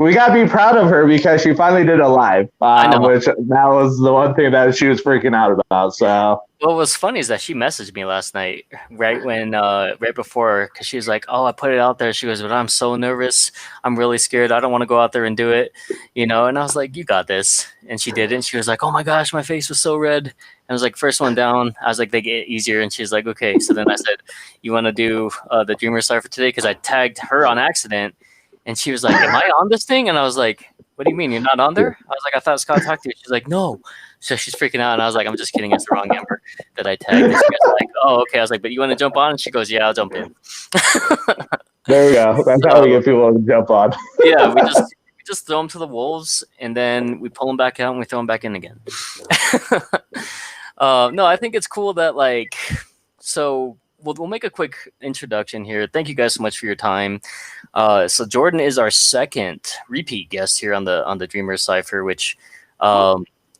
we gotta be proud of her because she finally did a live, I know. which that was the one thing that she was freaking out about. So What was funny is that she messaged me last night, right before, because she was like, "Oh, I put it out there." She goes, "But I'm so nervous. I'm really scared. I don't want to go out there and do it, you know." And I was like, "You got this." And she did it. And she was like, "Oh my gosh, my face was so red." And I was like, "First one down." I was like, "They get easier." And she's like, "Okay." So then I said, "You want to do the Dreamer Cypher today?" Because I tagged her on accident, and she was like, "Am I on this thing?" And I was like, "What do you mean you're not on there?" I was like, "I thought Scott talked to you." She's like, "No." So she's freaking out, and I was like, "I'm just kidding. It's the wrong Amber that I tagged." And she was like, "Oh, okay." I was like, "But you want to jump on?" And she goes, "Yeah, I'll jump in." there we go. That's how we So get people to jump on. yeah, we just throw them to the wolves, and then we pull them back out, and we throw them back in again. No, I think it's cool that so we'll make a quick introduction here. Thank you guys so much for your time. So Jordan is our second repeat guest here on the Dreamer Cipher, which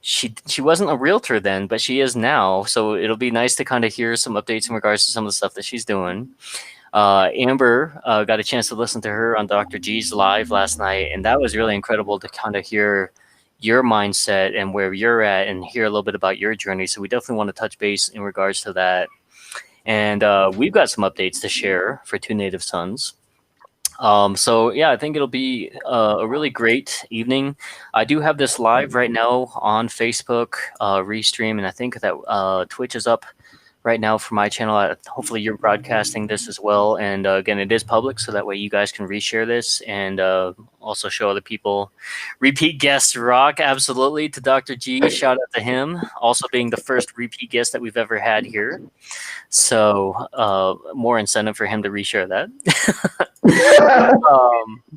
she wasn't a realtor then, but she is now. So it'll be nice to kind of hear some updates in regards to some of the stuff that she's doing. Amber got a chance to listen to her on Dr. G's live last night, and that was really incredible to kind of hear your mindset and where you're at and hear a little bit about your journey. So we definitely want to touch base in regards to that. And we've got some updates to share for Two Native Sons. So yeah, I think it'll be a really great evening. I do have this live right now on Facebook, restream, and I think that Twitch is up right now for my channel. Hopefully you're broadcasting this as well. And again, it is public, so that way you guys can reshare this and also show other people. Repeat guest Rock, absolutely, to Dr. G. Shout out to him. Also being the first repeat guest that we've ever had here. So more incentive for him to reshare that.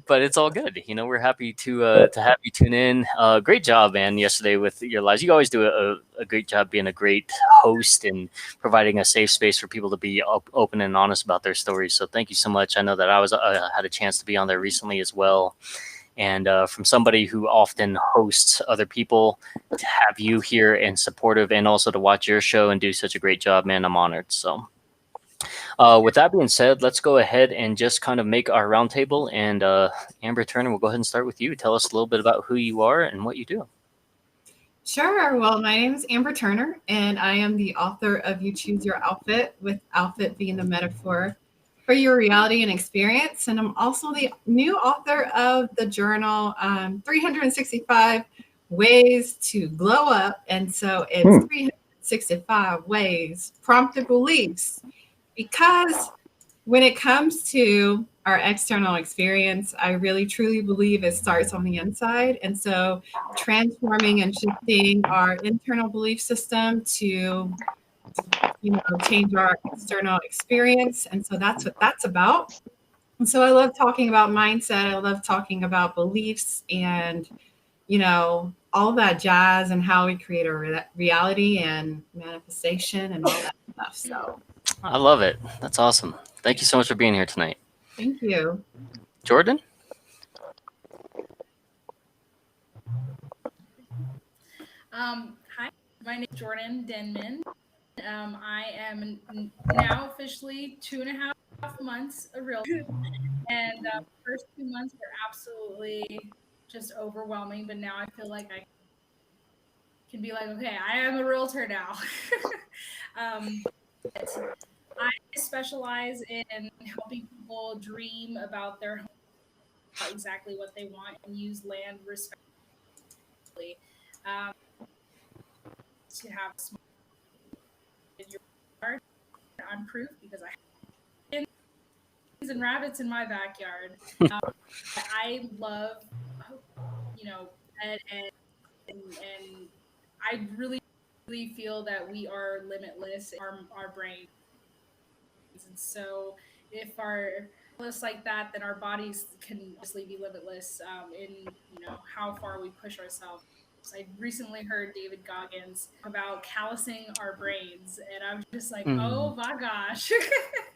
But it's all good. You know, we're happy to have you tune in. Great job, man, yesterday with your lives. You always do a great job being a great host and providing a safe space for people to be open and honest about their stories. So thank you so much. I know that I was had a chance to be on there recently as well. And from somebody who often hosts other people, to have you here and supportive, and also to watch your show and do such a great job, man, I'm honored. So with that being said, let's go ahead and just kind of make our roundtable. And Amber Turner, we'll go ahead and start with you. Tell us a little bit about who you are and what you do. Sure. Well, my name is Amber Turner, and I am the author of You Choose Your Outfit, with outfit being the metaphor for your reality and experience. And I'm also the new author of the journal 365 Ways to Glow Up. And so it's 365 ways, prompted beliefs, because when it comes to our external experience, I really truly believe it starts on the inside. And so transforming and shifting our internal belief system to change our external experience. And so that's what that's about. And so I love talking about mindset. I love talking about beliefs and, all that jazz and how we create a reality and manifestation and all that stuff. So I love it. That's awesome. Thank you so much for being here tonight. thank you. Jordan? Hi, my name is Jordan Denman. I am now officially 2.5 months a realtor, and the first 2 months were absolutely just overwhelming. But now I feel like I can be like, okay, I am a realtor now. I specialize in helping people dream about their home, exactly what they want, and use land respectfully. To have a small in your yard, I'm proof because I have chickens and rabbits in my backyard. I love, pet and I really feel that we are limitless in our brains. And so if our limitless like that, then our bodies can obviously be limitless in how far we push ourselves. I recently heard David Goggins about callousing our brains, and I was just like, oh my gosh,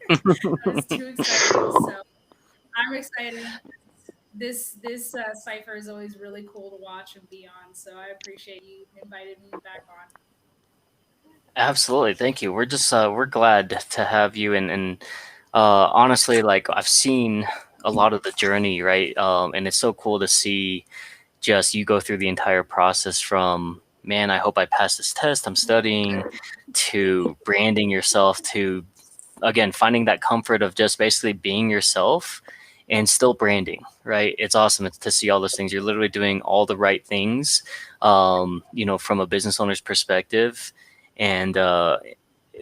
I was too excited. So I'm excited. This cipher is always really cool to watch and be on. So I appreciate you invited me back on. Absolutely. Thank you. We're just we're glad to have you. And honestly, like I've seen a lot of the journey, right? And it's so cool to see just you go through the entire process from, man, I hope I pass this test, I'm studying, to branding yourself, to again finding that comfort of just basically being yourself and still branding, right? It's awesome to see all those things. You're literally doing all the right things, from a business owner's perspective. And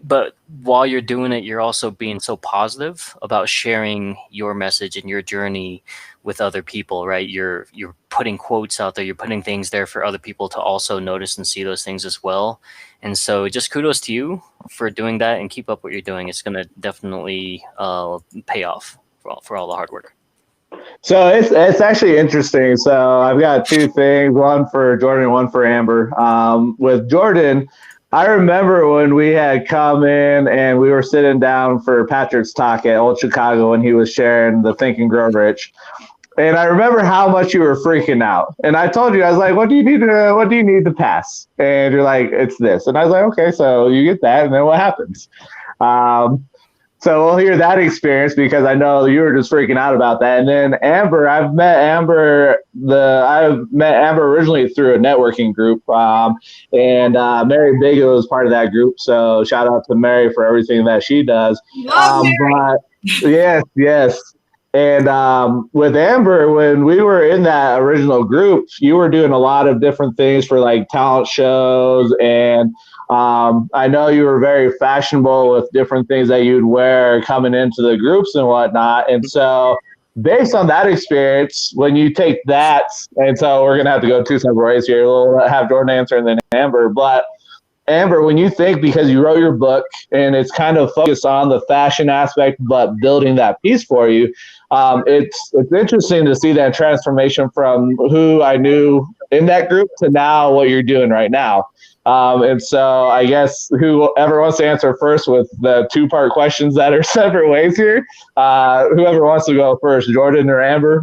but while you're doing it, you're also being so positive about sharing your message and your journey with other people, right? You're putting quotes out there, you're putting things there for other people to also notice and see those things as well. And so just kudos to you for doing that, and keep up what you're doing. It's going to definitely pay off for all the hard work. So it's actually interesting. So I've got two things, one for Jordan and one for Amber. With Jordan, I remember when we had come in and we were sitting down for Patrick's talk at Old Chicago when he was sharing the Think and Grow Rich. And I remember how much you were freaking out. And I told you, I was like, what do you need to pass? And you're like, it's this. And I was like, okay, so you get that, and then what happens? So we'll hear that experience, because I know you were just freaking out about that. And then Amber, I've met Amber originally through a networking group, and Mary Bigelow was part of that group. So shout out to Mary for everything that she does. But yes. And with Amber, when we were in that original group, you were doing a lot of different things for like talent shows, and I know you were very fashionable with different things that you'd wear coming into the groups and whatnot. And so based on that experience, when you take that, and so we're going to have to go two separate ways here. We'll have Jordan answer and then Amber. But Amber, when you think, because you wrote your book and it's kind of focused on the fashion aspect, but building that piece for you, it's interesting to see that transformation from who I knew in that group to now what you're doing right now. And so I guess whoever wants to answer first with the two-part questions that are separate ways here, whoever wants to go first, Jordan or Amber,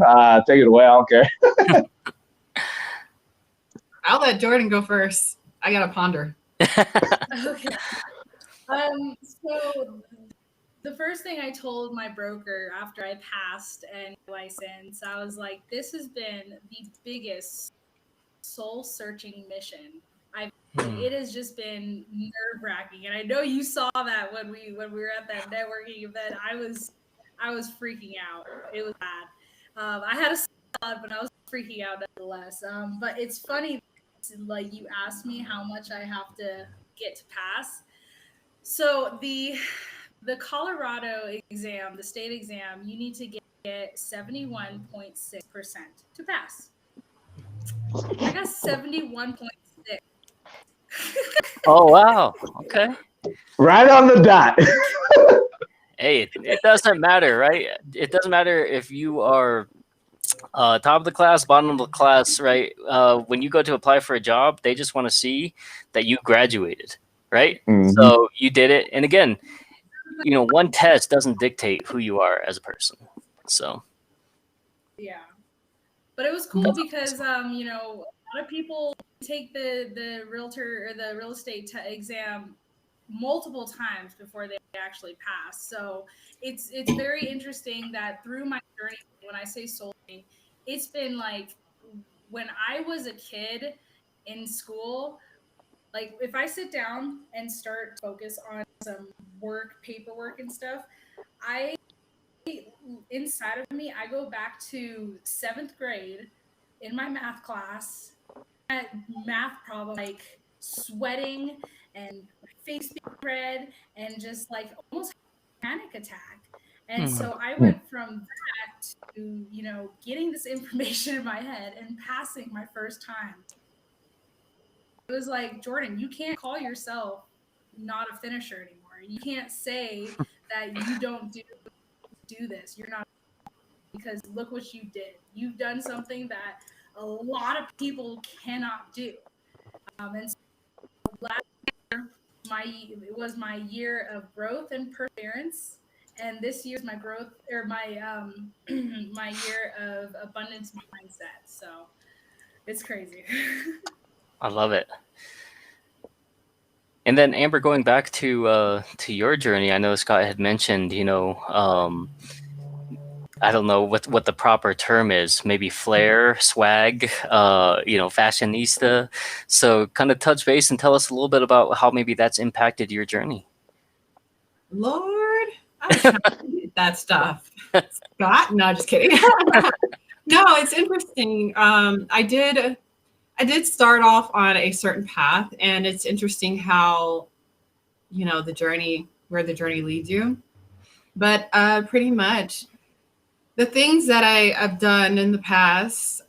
take it away. I don't care. I'll let Jordan go first. I got to ponder. Okay. So the first thing I told my broker after I passed and license, I was like, this has been the biggest soul-searching mission. It has just been nerve-wracking, and I know you saw that when we were at that networking event. I was freaking out. It was bad. I had a slot, but I was freaking out nonetheless. But it's funny, like you asked me how much I have to get to pass. So the Colorado exam, the state exam, you need to get 71.6% to pass. I got 71.6. Oh, wow. Okay. Right on the dot. Hey, it doesn't matter, right? It doesn't matter if you are top of the class, bottom of the class, right? When you go to apply for a job, they just want to see that you graduated, right? Mm-hmm. So you did it. And again, one test doesn't dictate who you are as a person. So. Yeah. But it was cool because, a lot of people take the realtor or the real estate exam multiple times before they actually pass. So it's very interesting that through my journey, when I say soul, it's been like when I was a kid in school, like if I sit down and start to focus on some paperwork and stuff, inside of me, I go back to 7th grade in my math class, at math problem, like sweating and my face being red and just like almost panic attack. And so I went from that to, getting this information in my head and passing my first time. It was like, Jordan, you can't call yourself not a finisher anymore. You can't say that you don't do this. You're not, because look what you did. You've done something that a lot of people cannot do. And so last year, it was my year of growth and perseverance, and this year's my growth or my my year of abundance mindset. So it's crazy. I love it. And then Amber, going back to your journey, I know Scott had mentioned, I don't know what the proper term is, maybe flair, swag, fashionista. So kind of touch base and tell us a little bit about how maybe that's impacted your journey. Lord, I was trying to get that stuff. Scott? No, just kidding. No, it's interesting. I did start off on a certain path, and it's interesting how, where the journey leads you. But pretty much the things that I've done in the past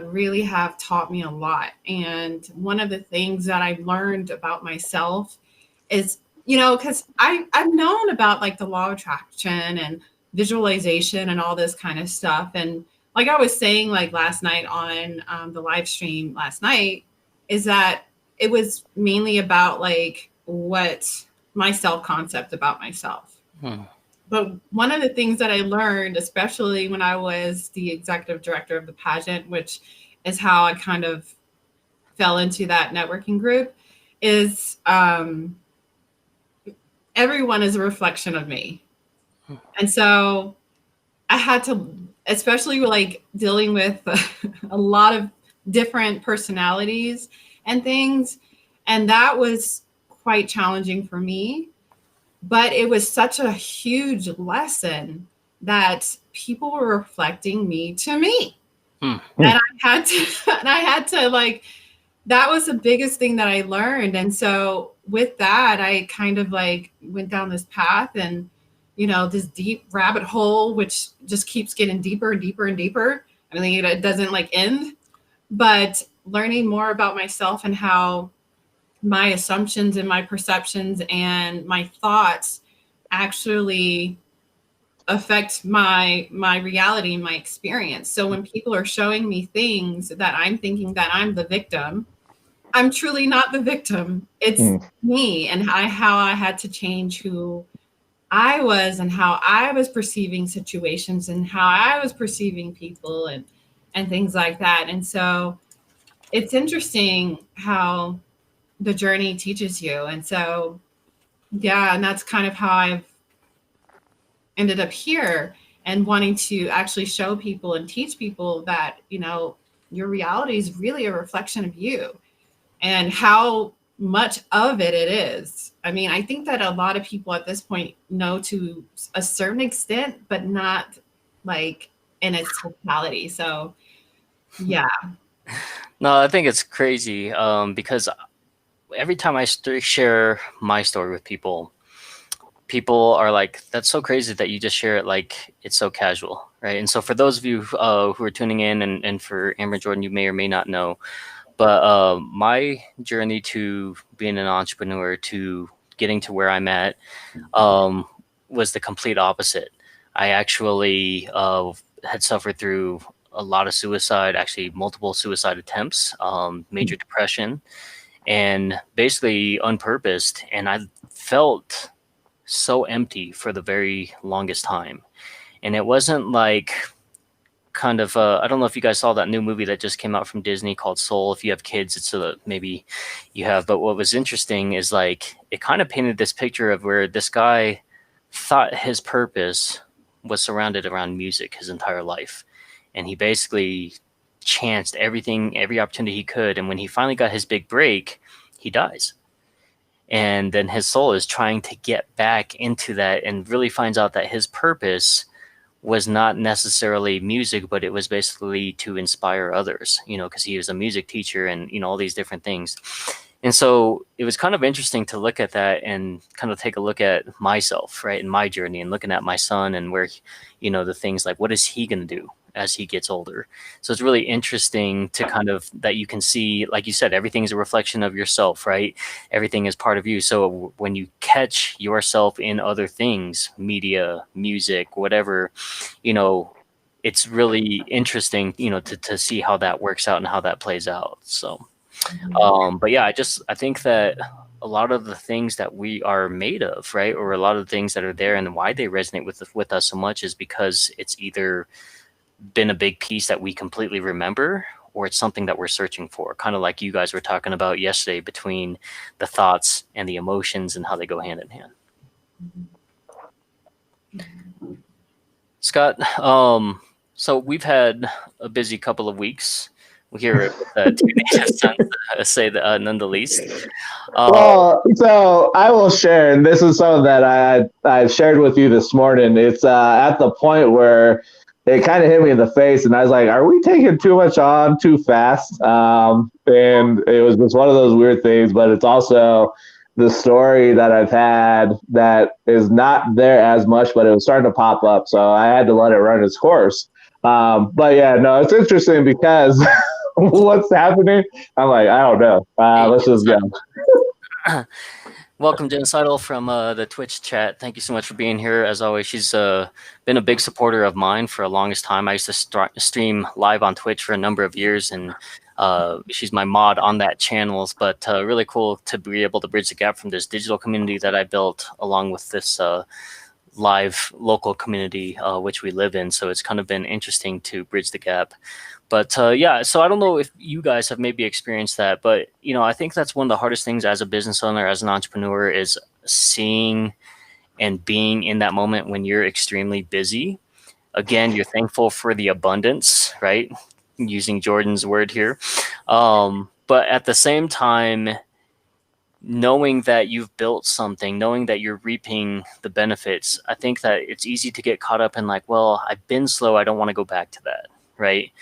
really have taught me a lot. And one of the things that I've learned about myself is, because I've known about like the law of attraction and visualization and all this kind of stuff. And like I was saying, like last night on the live stream last night, is that it was mainly about like what my self concept about myself. But one of the things that I learned, especially when I was the executive director of the pageant, which is how I kind of fell into that networking group, is everyone is a reflection of me. And so I had to, especially like dealing with a lot of different personalities and things. And that was quite challenging for me. But it was such a huge lesson that people were reflecting me to me. And I had to like, that was the biggest thing that I learned. And so with that, I kind of like went down this path and, this deep rabbit hole, which just keeps getting deeper and deeper and deeper. I mean, it doesn't like end, but learning more about myself and how my assumptions and my perceptions and my thoughts actually affect my reality and my experience. So when people are showing me things that I'm thinking that I'm the victim, I'm truly not the victim. It's me and how I had to change who I was and how I was perceiving situations and how I was perceiving people and things like that. And so it's interesting how the journey teaches you. And so, yeah, and that's kind of how I've ended up here and wanting to actually show people and teach people that, your reality is really a reflection of you and how much of it is. I mean, I think that a lot of people at this point know to a certain extent, but not like in its totality. So, yeah. No, I think it's crazy because every time I share my story with people, people are like, that's so crazy that you just share it like it's so casual, right? And so for those of you who are tuning in, and for Amber Jordan, you may or may not know, but my journey to being an entrepreneur, to getting to where I'm at, was the complete opposite. I actually had suffered through a lot of suicide, actually multiple suicide attempts, major depression, and basically unpurposed. And I felt so empty for the very longest time. And it wasn't like kind of I don't know if you guys saw that new movie that just came out from Disney called Soul. If you have kids, it's maybe you have. But what was interesting is like it kind of painted this picture of where this guy thought his purpose was surrounded around music his entire life, and he basically chanced everything, every opportunity he could. And when he finally got his big break, he dies. And then his soul is trying to get back into that and really finds out that his purpose was not necessarily music, but it was basically to inspire others, because he was a music teacher and, all these different things. And so it was kind of interesting to look at that and kind of take a look at myself, right, in my journey, and looking at my son and where, the things like, what is he going to do as he gets older? So it's really interesting to kind of that you can see, like you said, everything's a reflection of yourself, right? Everything is part of you. So when you catch yourself in other things, media, music, whatever, it's really interesting, to see how that works out and how that plays out. So, but yeah, I think that a lot of the things that we are made of, right, or a lot of the things that are there and why they resonate with us so much is because it's either been a big piece that we completely remember, or it's something that we're searching for, kind of like you guys were talking about yesterday, between the thoughts and the emotions and how they go hand in hand. Scott, so we've had a busy couple of weeks here with two native sons, say that, none the least. Well, so I will share, and this is something that I shared with you this morning. It's at the point where it kind of hit me in the face, and I was like, "Are we taking too much on too fast?" And it was just one of those weird things. But it's also the story that I've had that is not there as much, but it was starting to pop up, so I had to let it run its course. But yeah, no, it's interesting because what's happening? I'm like, I don't know. Let's just go. Welcome, Genocidal, from the Twitch chat. Thank you so much for being here. As always, she's been a big supporter of mine for the longest time. I used to stream live on Twitch for a number of years, and she's my mod on that channel. But really cool to be able to bridge the gap from this digital community that I built along with this live local community which we live in. So it's kind of been interesting to bridge the gap. But yeah, so I don't know if you guys have maybe experienced that, but I think that's one of the hardest things as a business owner, as an entrepreneur, is seeing and being in that moment when you're extremely busy. Again, you're thankful for the abundance, right? Using Jordan's word here. But at the same time, knowing that you've built something, knowing that you're reaping the benefits, I think that it's easy to get caught up in like, well, I've been slow, I don't want to go back to that, right?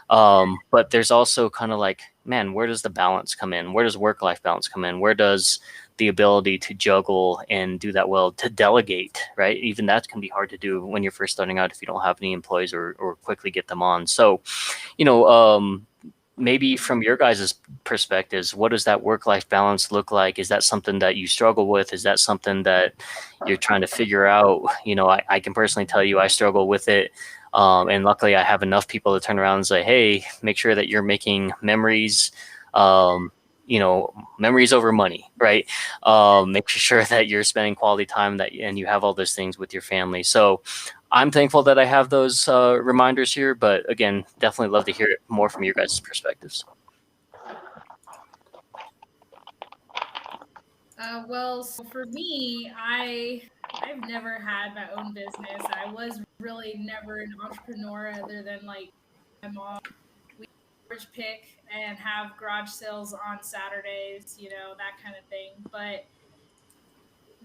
But there's also kind of like, man, where does the balance come in? Where does work-life balance come in? Where does the ability to juggle and do that well, to delegate, right? Even that can be hard to do when you're first starting out if you don't have any employees or quickly get them on. So, maybe from your guys' perspectives, what does that work-life balance look like? Is that something that you struggle with? Is that something that you're trying to figure out? I can personally tell you I struggle with it. And luckily I have enough people to turn around and say, hey, make sure that you're making memories, memories over money, right? Make sure that you're spending quality time and you have all those things with your family. So I'm thankful that I have those reminders here, but again, definitely love to hear it more from your guys' perspectives. Well, so for me, I've never had my own business. I was really never an entrepreneur other than like my mom. We garbage pick and have garage sales on Saturdays, that kind of thing. But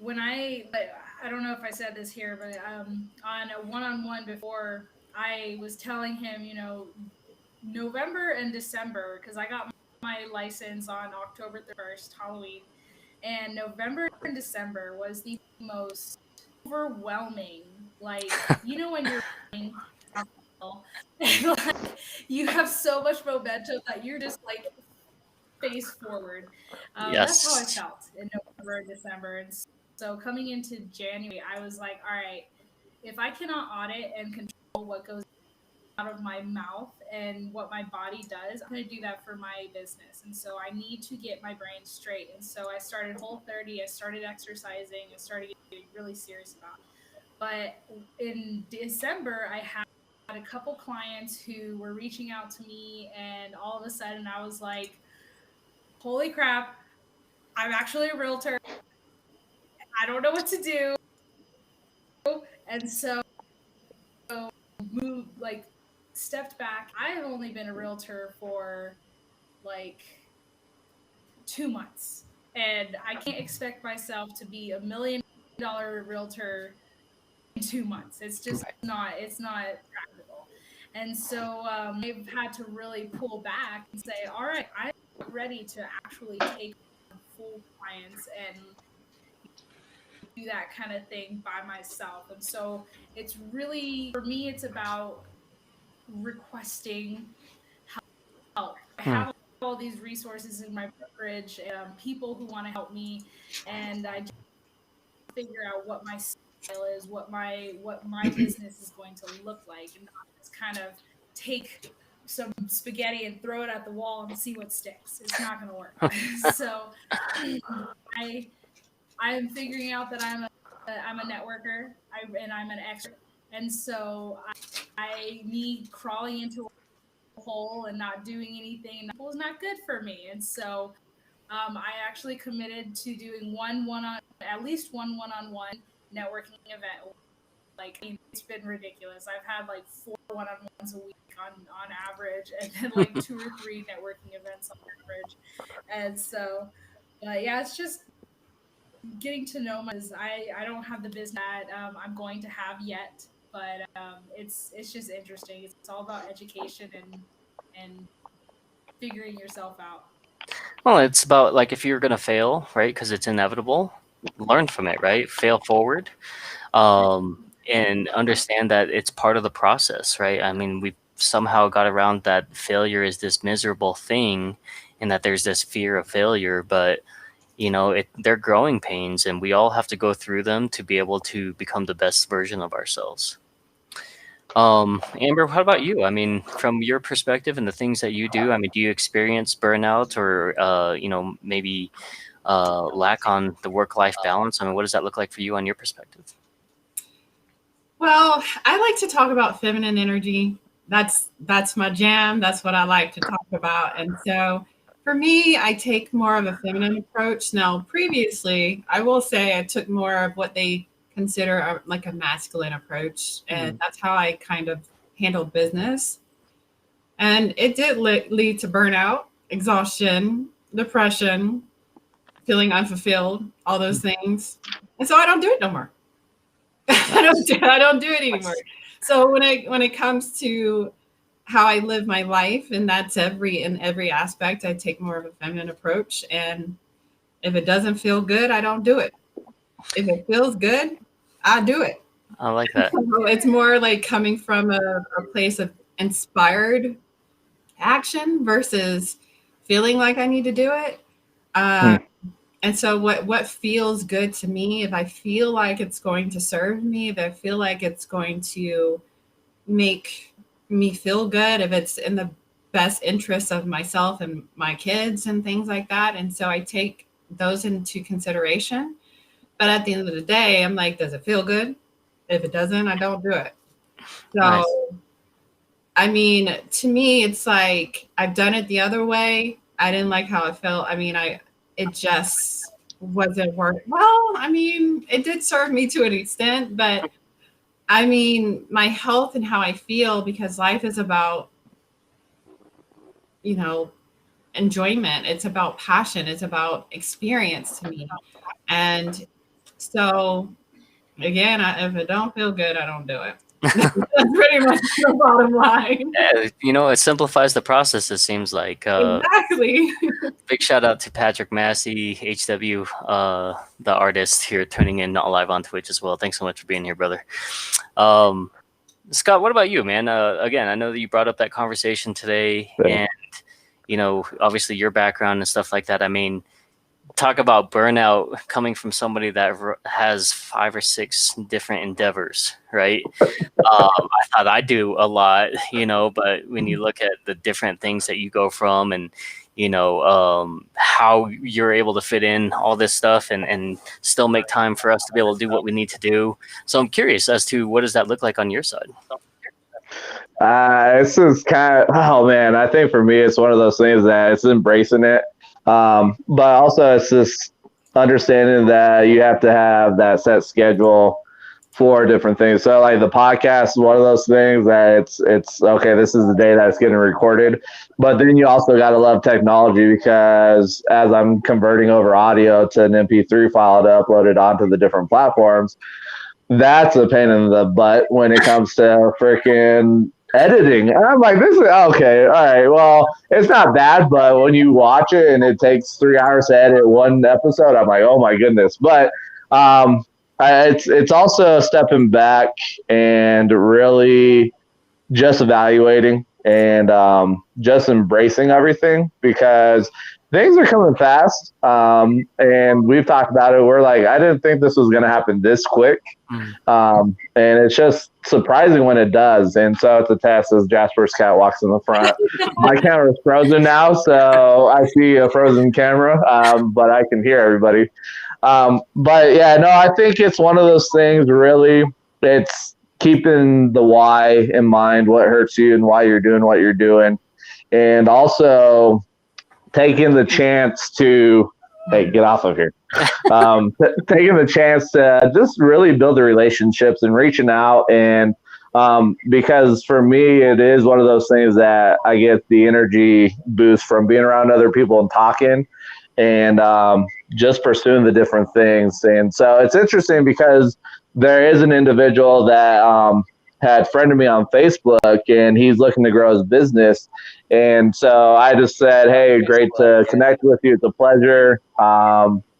I don't know if I said this here, but on a one-on-one before, I was telling him, November and December, because I got my license on October 1st, Halloween, and November and December was the most overwhelming. Like, when you're running and like you have so much momentum that you're just like face forward. That's how I Yes. felt in November and December. And so coming into January, I was like, all right, if I cannot audit and control what goes out of my mouth and what my body does, I'm going to do that for my business. And so I need to get my brain straight. And so I started Whole30, I started exercising, I started getting really serious about it. But in December, I had a couple clients who were reaching out to me, and all of a sudden I was like, holy crap, I'm actually a realtor. I don't know what to do. And so moved, like, stepped back. I have only been a realtor for like 2 months, and I can't expect myself to be $1 million realtor in 2 months. It's just it's not practical. And so I've had to really pull back and say, all right, I'm ready to actually take on full clients and do that kind of thing by myself. And so it's really, for me, it's about requesting help. I have all these resources in my brokerage, people who want to help me, and I just figure out what my style is, what my business is going to look like, and not just kind of take some spaghetti and throw it at the wall and see what sticks. It's not going to work. So I'm figuring out that I'm a networker, and I'm an expert, and so me crawling into a hole and not doing anything was not good for me. And so I actually committed to doing at least one one-on-one networking event Like, I mean, it's been ridiculous. I've had like 4 one-on-ones a week on average, and then like 2 or 3 networking events on average. And so, yeah, it's just getting to know I don't have the business that I'm going to have yet, but it's just interesting. It's all about education and figuring yourself out. Well, it's about like if you're gonna fail, right? Because it's inevitable. Learn from it, right? Fail forward, and understand that it's part of the process, right? I mean, we've somehow got around that failure is this miserable thing, and that there's this fear of failure, but they're growing pains, and we all have to go through them to be able to become the best version of ourselves. Amber, how about you? I mean, from your perspective and the things that you do, I mean, do you experience burnout or, maybe lack on the work-life balance? I mean, what does that look like for you on your perspective? Well, I like to talk about feminine energy. That's my jam. That's what I like to talk about. And so for me, I take more of a feminine approach. Now, previously, I will say I took more of what they consider like a masculine approach. And that's how I kind of handled business. And it did lead to burnout, exhaustion, depression, feeling unfulfilled, all those things. And so I don't do it no more. I don't do it anymore. So when it comes to how I live my life, and that's in every aspect, I take more of a feminine approach. And if it doesn't feel good, I don't do it. If it feels good, I do it. I like that. So it's more like coming from a place of inspired action versus feeling like I need to do it. And so what feels good to me, if I feel like it's going to serve me, if I feel like it's going to make me feel good, if it's in the best interest of myself and my kids and things like that. And so I take those into consideration. But at the end of the day, I'm like, does it feel good? If it doesn't, I don't do it. So, nice. I mean, to me, it's like I've done it the other way. I didn't like how it felt. I mean, it just wasn't work. Well, I mean, it did serve me to an extent, but I mean, my health and how I feel, because life is about, enjoyment. It's about passion. It's about experience to me. And so, again, if it don't feel good, I don't do it. That's pretty much the bottom line. It simplifies the process, it seems like. Exactly. Big shout out to Patrick Massey, HW, the artist here, tuning in live on Twitch as well. Thanks so much for being here, brother. Scott, what about you, man? Again, I know that you brought up that conversation today, and obviously your background and stuff like that. I mean, talk about burnout coming from somebody that has 5 or 6 different endeavors, right? I thought I do a lot, but when you look at the different things that you go from and, how you're able to fit in all this stuff and still make time for us to be able to do what we need to do. So I'm curious as to what does that look like on your side? This is oh man, I think for me, it's one of those things that it's embracing it. But also it's just understanding that you have to have that set schedule for different things. So like the podcast is one of those things that it's okay, this is the day that it's getting recorded. But then you also got to love technology, because as I'm converting over audio to an MP3 file to upload it onto the different platforms, that's a pain in the butt when it comes to freaking editing. And I'm like, this is okay, all right, well, it's not bad, but when you watch it and it takes 3 hours to edit one episode, I'm like, oh my goodness. But it's also stepping back and really just evaluating and just embracing everything, because things are coming fast. And we've talked about it. We're like, I didn't think this was going to happen this quick. And it's just surprising when it does. And so it's a test as Jasper's cat walks in the front. My camera is frozen now, so I see a frozen camera, but I can hear everybody. But yeah, no, I think it's one of those things, really. It's keeping the why in mind, what hurts you and why you're doing what you're doing. And also taking the chance to, hey, get off of here. taking the chance to just really build the relationships and reaching out. And because for me, it is one of those things that I get the energy boost from being around other people and talking and just pursuing the different things. And so it's interesting because there is an individual that had friended me on Facebook, and he's looking to grow his business. And so I just said, hey, great to connect with you. It's a pleasure.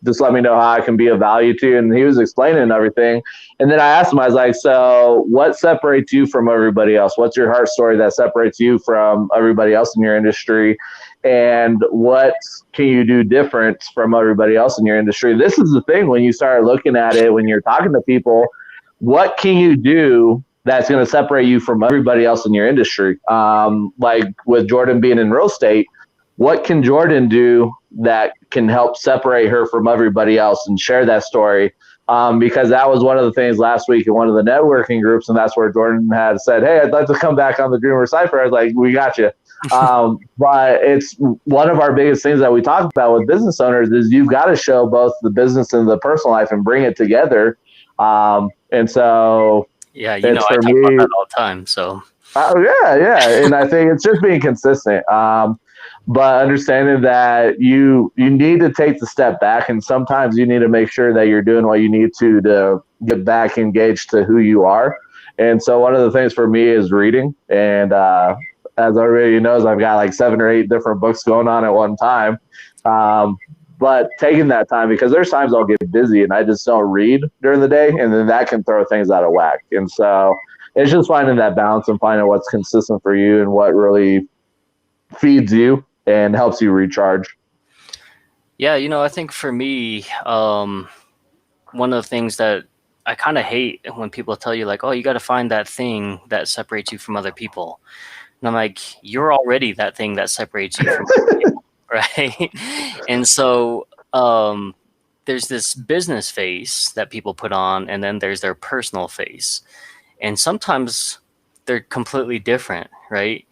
Just let me know how I can be of value to you. And he was explaining everything. And then I asked him, I was like, so what separates you from everybody else? What's your heart story that separates you from everybody else in your industry? And what can you do different from everybody else in your industry? This is the thing when you start looking at it, when you're talking to people, what can you do that's going to separate you from everybody else in your industry? Like with Jordan being in real estate, what can Jordan do that can help separate her from everybody else and share that story? Because that was one of the things last week in one of the networking groups, and that's where Jordan had said, hey, I'd like to come back on the Dreamer Cypher. I was like, we got you. But it's one of our biggest things that we talk about with business owners is you've got to show both the business and the personal life and bring it together. And so yeah, you know, I talk about that all the time. So yeah. And I think it's just being consistent. But understanding that you need to take the step back, and sometimes you need to make sure that you're doing what you need to get back engaged to who you are. And so one of the things for me is reading. And as everybody knows, I've got like 7 or 8 different books going on at one time. But taking that time, because there's times I'll get busy and I just don't read during the day, and then that can throw things out of whack. And so it's just finding that balance and finding what's consistent for you and what really feeds you and helps you recharge. Yeah, you know, I think for me, one of the things that I kind of hate when people tell you like, oh, you got to find that thing that separates you from other people. And I'm like, you're already that thing that separates you from other people, right? And so there's this business face that people put on, and then there's their personal face. And sometimes they're completely different, right?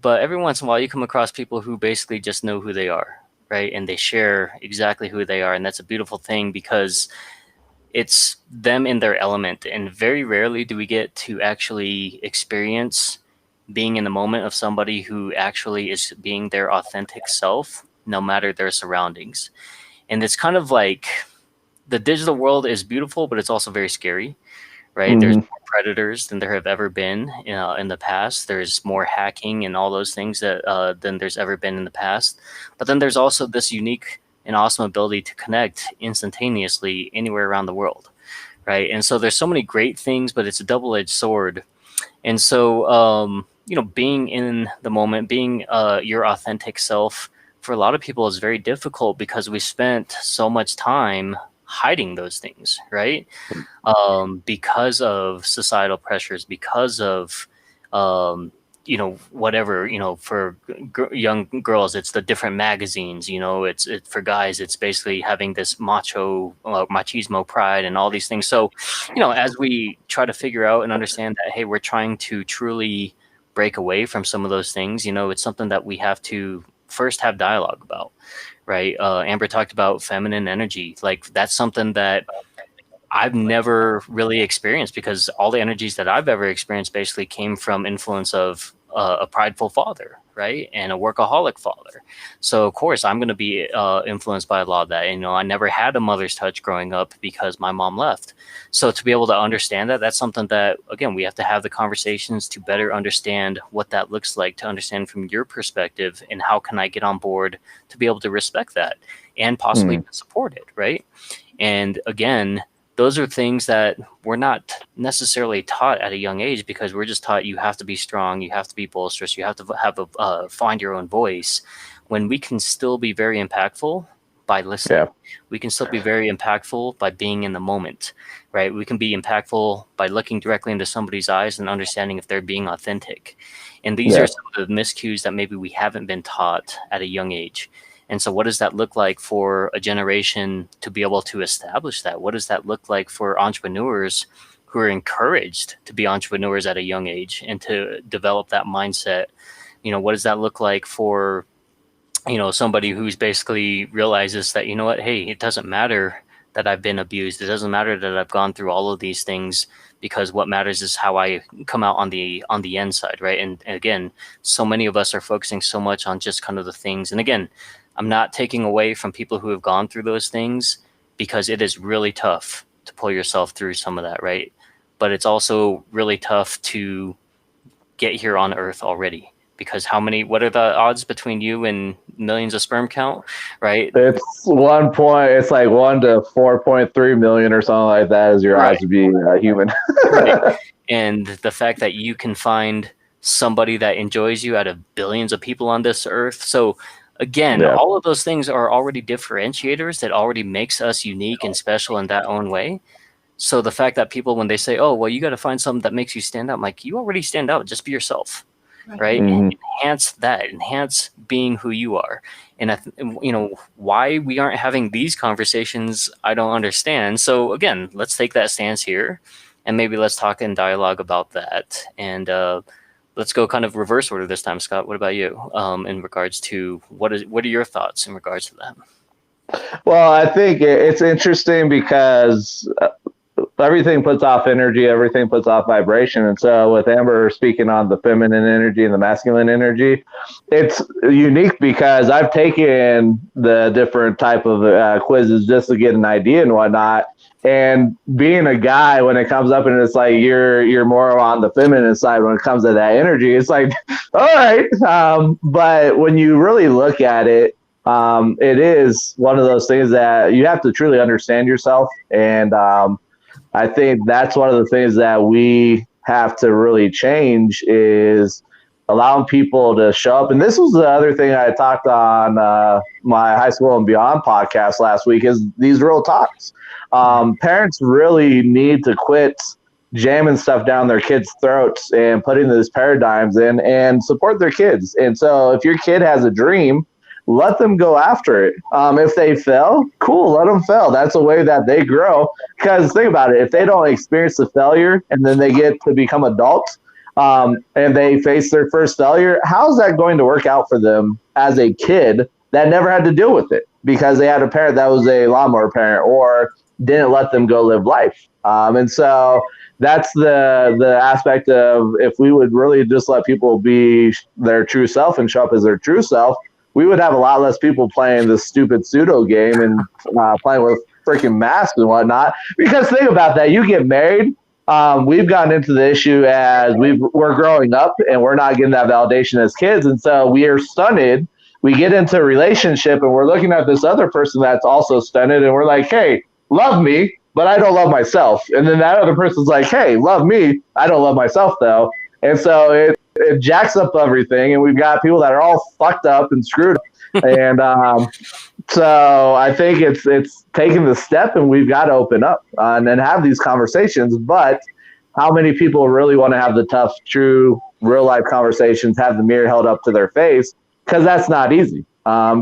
But every once in a while you come across people who basically just know who they are, right? And they share exactly who they are. And that's a beautiful thing because it's them in their element. And very rarely do we get to actually experience being in the moment of somebody who actually is being their authentic self, no matter their surroundings. And it's kind of like the digital world is beautiful, but it's also very scary. Right? Mm-hmm. There's more predators than there have ever been in the past. There's more hacking and all those things that than there's ever been in the past. But then there's also this unique and awesome ability to connect instantaneously anywhere around the world, right? And so there's so many great things, but it's a double-edged sword. And so, you know, being in the moment, being your authentic self, for a lot of people is very difficult because we spent so much time hiding those things, right? Because of societal pressures, because of you know, whatever, you know, for young girls it's the different magazines, you know, it's for guys it's basically having this machismo pride and all these things. So, you know, as we try to figure out and understand that, hey, we're trying to truly break away from some of those things, you know, it's something that we have to first have dialogue about, right? Amber talked about feminine energy. Like that's something that I've never really experienced because all the energies that I've ever experienced basically came from influence of a prideful father, right? And a workaholic father. So of course I'm going to be influenced by a lot of that. And, you know, I never had a mother's touch growing up because my mom left. So to be able to understand that, that's something that, again, we have to have the conversations to better understand what that looks like, to understand from your perspective and how can I get on board to be able to respect that and possibly even support it, right? And again, those are things that we're not necessarily taught at a young age because we're just taught you have to be strong, you have to be boisterous, you have to have find your own voice, when we can still be very impactful by listening. Yeah. We can still be very impactful by being in the moment, right? We can be impactful by looking directly into somebody's eyes and understanding if they're being authentic. And these are some of the miscues that maybe we haven't been taught at a young age. And so what does that look like for a generation to be able to establish that? What does that look like for entrepreneurs who are encouraged to be entrepreneurs at a young age and to develop that mindset? You know, what does that look like for somebody who's basically realizes that, you know what, hey, it doesn't matter that I've been abused. It doesn't matter that I've gone through all of these things, because what matters is how I come out on the inside, right? And again, so many of us are focusing so much on just kind of the things. And again, I'm not taking away from people who have gone through those things, because it is really tough to pull yourself through some of that, right? But it's also really tough to get here on Earth already, because what are the odds between you and millions of sperm count, right? It's it's like 1 to 4.3 million or something like that is your Right. odds to be human. Right. And the fact that you can find somebody that enjoys you out of billions of people on this earth. So again, Yeah. all of those things are already differentiators that already makes us unique and special in that own way. So the fact that people, when they say, oh, well, you got to find something that makes you stand out, I'm like, you already stand out. Just be yourself, right? Mhm. Enhance being who you are. And why we aren't having these conversations, I don't understand. So again, let's take that stance here, and maybe let's talk in dialogue about that. And let's go kind of reverse order this time. Scott, what about you? In regards to what are your thoughts in regards to that? Well, I think it's interesting because everything puts off energy, everything puts off vibration. And so with Amber speaking on the feminine energy and the masculine energy, it's unique because I've taken the different type of quizzes just to get an idea and whatnot. And being a guy, when it comes up and it's like you're more on the feminine side when it comes to that energy, it's like, all right. But when you really look at it, it is one of those things that you have to truly understand yourself. And I think that's one of the things that we have to really change is allowing people to show up. And this was the other thing I talked on my High School and Beyond podcast last week is these real talks. Parents really need to quit jamming stuff down their kids' throats and putting these paradigms in and support their kids. And so if your kid has a dream, let them go after it. If they fail, cool, let them fail. That's a way that they grow. Because think about it, if they don't experience the failure and then they get to become adults and they face their first failure, how's that going to work out for them as a kid that never had to deal with it because they had a parent that was a lawnmower parent or didn't let them go live life? And so that's the aspect of if we would really just let people be their true self and show up as their true self, we would have a lot less people playing this stupid pseudo game and playing with freaking masks and whatnot. Because think about that. You get married. We've gotten into the issue as we're growing up and we're not getting that validation as kids. And so we are stunted. We get into a relationship and we're looking at this other person that's also stunted. And we're like, hey, love me, but I don't love myself. And then that other person's like, hey, love me. I don't love myself, though. And so it jacks up everything, and we've got people that are all fucked up and screwed up. And so I think it's taking the step, and we've got to open up and then have these conversations. But how many people really want to have the tough, true, real life conversations, have the mirror held up to their face? Because that's not easy.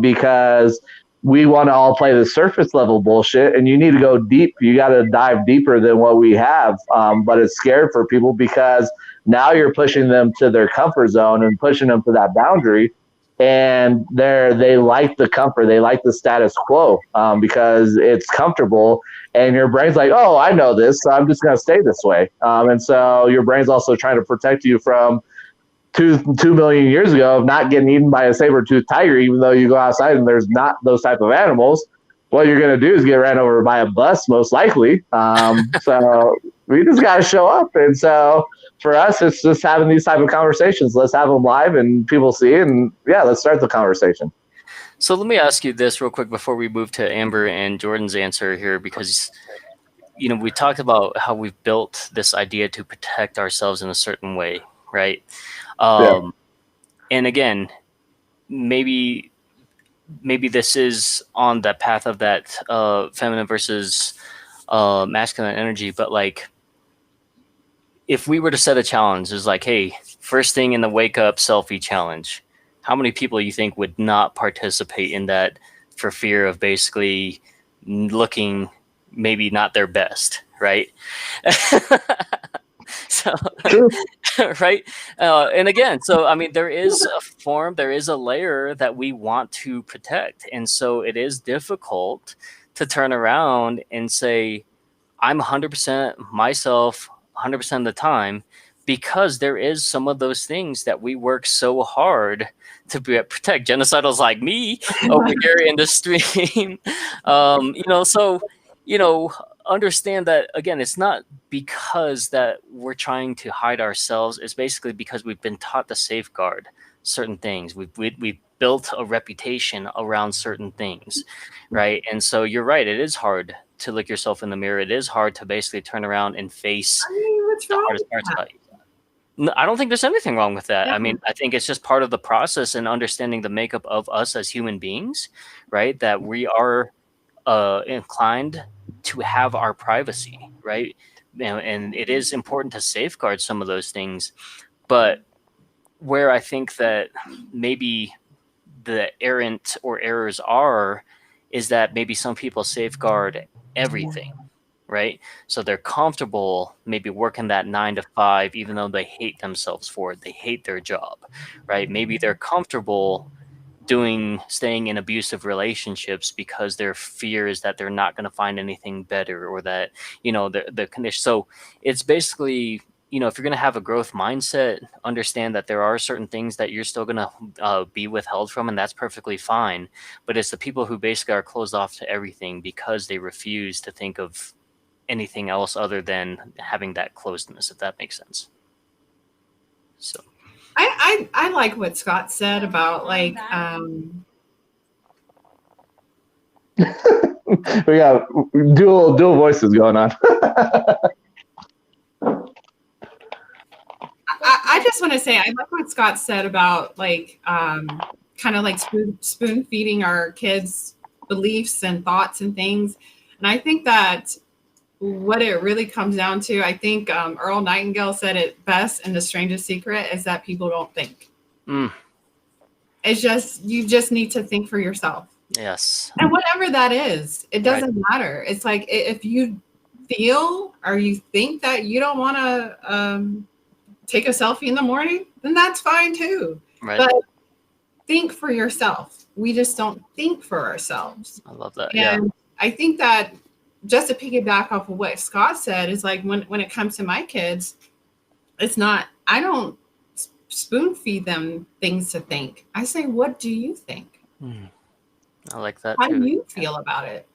Because we want to all play the surface level bullshit, and you need to go deep. You got to dive deeper than what we have. But it's scary for people because now you're pushing them to their comfort zone and pushing them to that boundary. And they like the comfort. They like the status quo because it's comfortable. And your brain's like, oh, I know this, so I'm just going to stay this way. And so your brain's also trying to protect you from 2 million years ago of not getting eaten by a saber-toothed tiger, even though you go outside and there's not those type of animals. What you're going to do is get ran over by a bus, most likely. So we just got to show up. And so for us, it's just having these type of conversations. Let's have them live and people see it. And yeah, let's start the conversation. So let me ask you this real quick before we move to Amber and Jordan's answer here, because we talked about how we've built this idea to protect ourselves in a certain way, right? And again, maybe this is on the path of that feminine versus masculine energy, but like if we were to set a challenge, is like, hey, first thing in the wake up selfie challenge, how many people you think would not participate in that for fear of basically looking maybe not their best, right? So, True. right? And again, so I mean, there is a form, there is a layer that we want to protect, and so it is difficult to turn around and say, I'm 100% myself 100% of the time, because there is some of those things that we work so hard to protect. Genocidals like me over here in the stream. So, you know, understand that, again, it's not because that we're trying to hide ourselves. It's basically because we've been taught to safeguard certain things. We've built a reputation around certain things, right? And so you're right. It is hard to look yourself in the mirror. It is hard to basically turn around and face I mean, what's the wrong hardest with parts that? about you. No, I don't think there's anything wrong with that. Yeah. I mean, I think it's just part of the process and understanding the makeup of us as human beings, right? That we are inclined to have our privacy, right? And it is important to safeguard some of those things. But where I think that maybe the errant or errors are is that maybe some people safeguard everything, right? So they're comfortable maybe working that 9 to 5, even though they hate themselves for it. They hate their job, right? Maybe they're comfortable staying in abusive relationships because their fear is that they're not going to find anything better, or that, the condition. So it's basically, if you're going to have a growth mindset, understand that there are certain things that you're still going to be withheld from, and that's perfectly fine. But it's the people who basically are closed off to everything because they refuse to think of anything else other than having that closedness, if that makes sense. So I like what Scott said about like We got dual voices going on. I just want to say I like what Scott said about like kind of like spoon feeding our kids beliefs and thoughts and things. And I think that what it really comes down to, I think Earl Nightingale said it best in The Strangest Secret, is that people don't think. It's just, you just need to think for yourself. Yes. And whatever that is, it doesn't matter. It's like if you feel or you think that you don't want to take a selfie in the morning, then that's fine too. Right. But think for yourself. We just don't think for ourselves. I love that. And Yeah. I think that, just to piggyback off of what Scott said, is like when it comes to my kids, it's not, I don't spoon feed them things to think. I say, what do you think? I like that. How too. do you feel about it?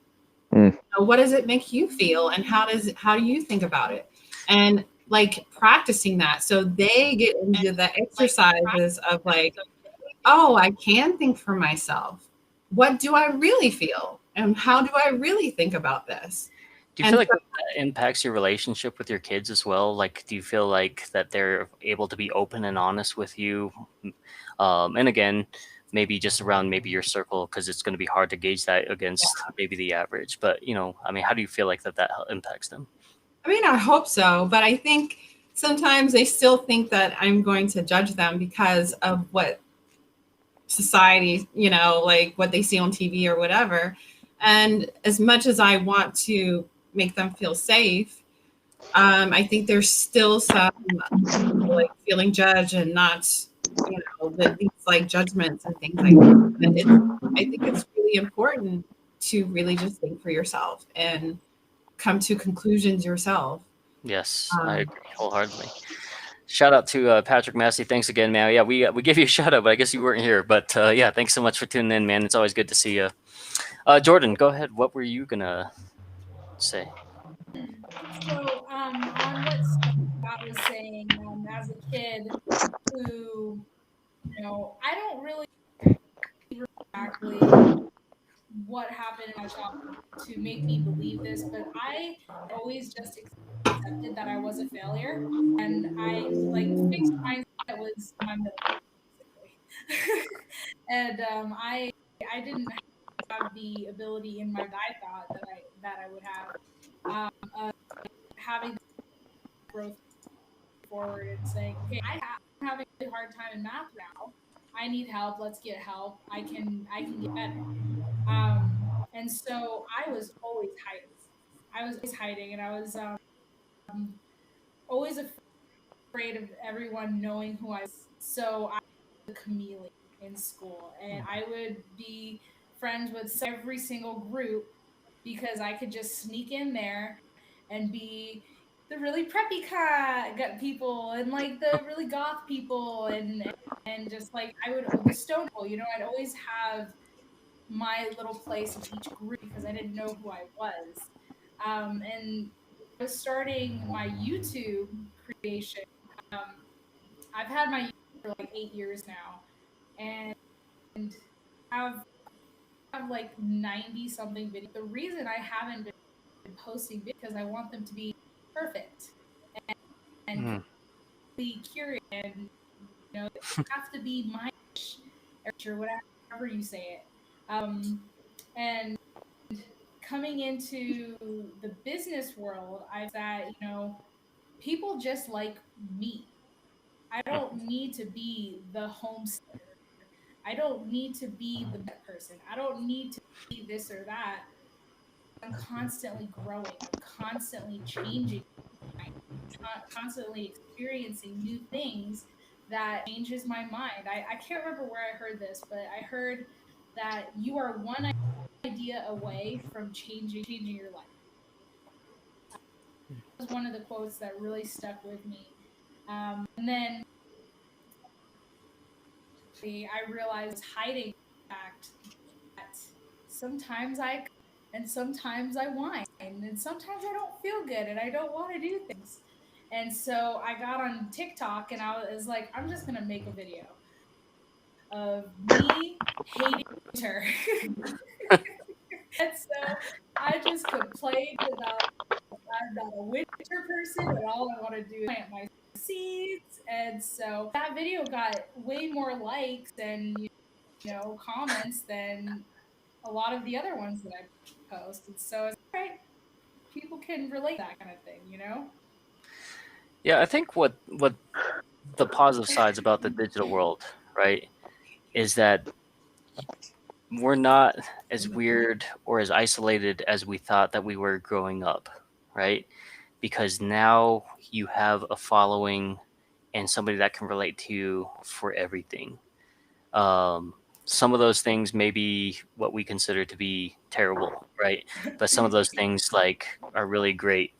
Mm. What does it make you feel? And how do you think about it? And like practicing that, so they get into the exercises of like, oh, I can think for myself. What do I really feel? And how do I really think about this? Do you feel like that impacts your relationship with your kids as well? Like, do you feel like that they're able to be open and honest with you? And again, maybe just around maybe your circle, because it's going to be hard to gauge that against maybe the average. But, I mean, how do you feel like that impacts them? I mean, I hope so, but I think sometimes they still think that I'm going to judge them because of what society, like what they see on TV or whatever. And as much as I want to make them feel safe, I think there's still some like feeling judged and not, these like judgments and things like that. I think it's really important to really just think for yourself and come to conclusions yourself. Yes, I agree wholeheartedly. Shout out to Patrick Massey. Thanks again, man. Yeah, we gave you a shout out, but I guess you weren't here. But yeah, thanks so much for tuning in, man. It's always good to see you. Jordan, go ahead. What were you gonna say? So, on what Scott was saying, as a kid who, I don't really exactly what happened in my childhood to make me believe this, but I always just accepted that I was a failure, and I like fixed mindset was my middle name, basically. And I didn't have the ability in my I thought that I would have, having growth forward and saying, okay, I'm having a really hard time in math now. I need help. Let's get help. I can get better. And so I was always hiding. I was always hiding, and I was always afraid afraid of everyone knowing who I was. So I was a chameleon in school, and I would be friends with every single group because I could just sneak in there and be the really preppy people and like the really goth people and just like I would the stonewall, I'd always have my little place in each group because I didn't know who I was. And I was starting my YouTube creation. Um, I've had my YouTube for like 8 years now, and have like 90 something videos. The reason I haven't been posting videos because I want them to be perfect and completely curated, and have to be my or whatever you say it. And coming into the business world, I that people just like me. I don't need to be the homesteader. I don't need to be the person. I don't need to be this or that. I'm constantly growing. I'm constantly changing. I'm constantly experiencing new things that changes my mind. I can't remember where I heard this, but I heard that you are one idea away from changing your life. That was one of the quotes that really stuck with me. And then I realized hiding the fact that sometimes I and sometimes I whine and sometimes I don't feel good and I don't want to do things. And so I got on TikTok and I was like, I'm just gonna make a video of me hating winter. And so I just complained about I'm not a winter person and all I want to do is plant my seeds. And so that video got way more likes and comments than a lot of the other ones that I post. And so it's all right. People can relate to that kind of thing. Yeah, I think what the positive sides about the digital world, right, is that we're not as weird or as isolated as we thought that we were growing up, right? Because now you have a following and somebody that can relate to you for everything. Um, some of those things may be what we consider to be terrible, right? But some of those things like are really great.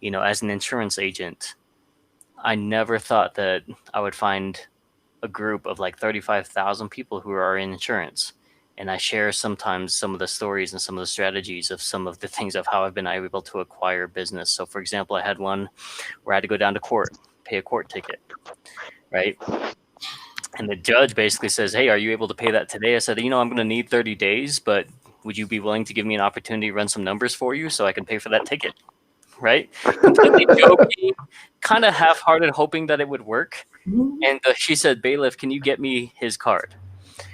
As an insurance agent, I never thought that I would find a group of like 35,000 people who are in insurance. And I share sometimes some of the stories and some of the strategies of some of the things of how I've been able to acquire business. So, for example, I had one where I had to go down to court, pay a court ticket, right? And the judge basically says, "Hey, are you able to pay that today?" I said, "I'm going to need 30 days, but would you be willing to give me an opportunity to run some numbers for you so I can pay for that ticket?" Right? Completely joking, kind of half-hearted, hoping that it would work. And she said, "Bailiff, can you get me his card?"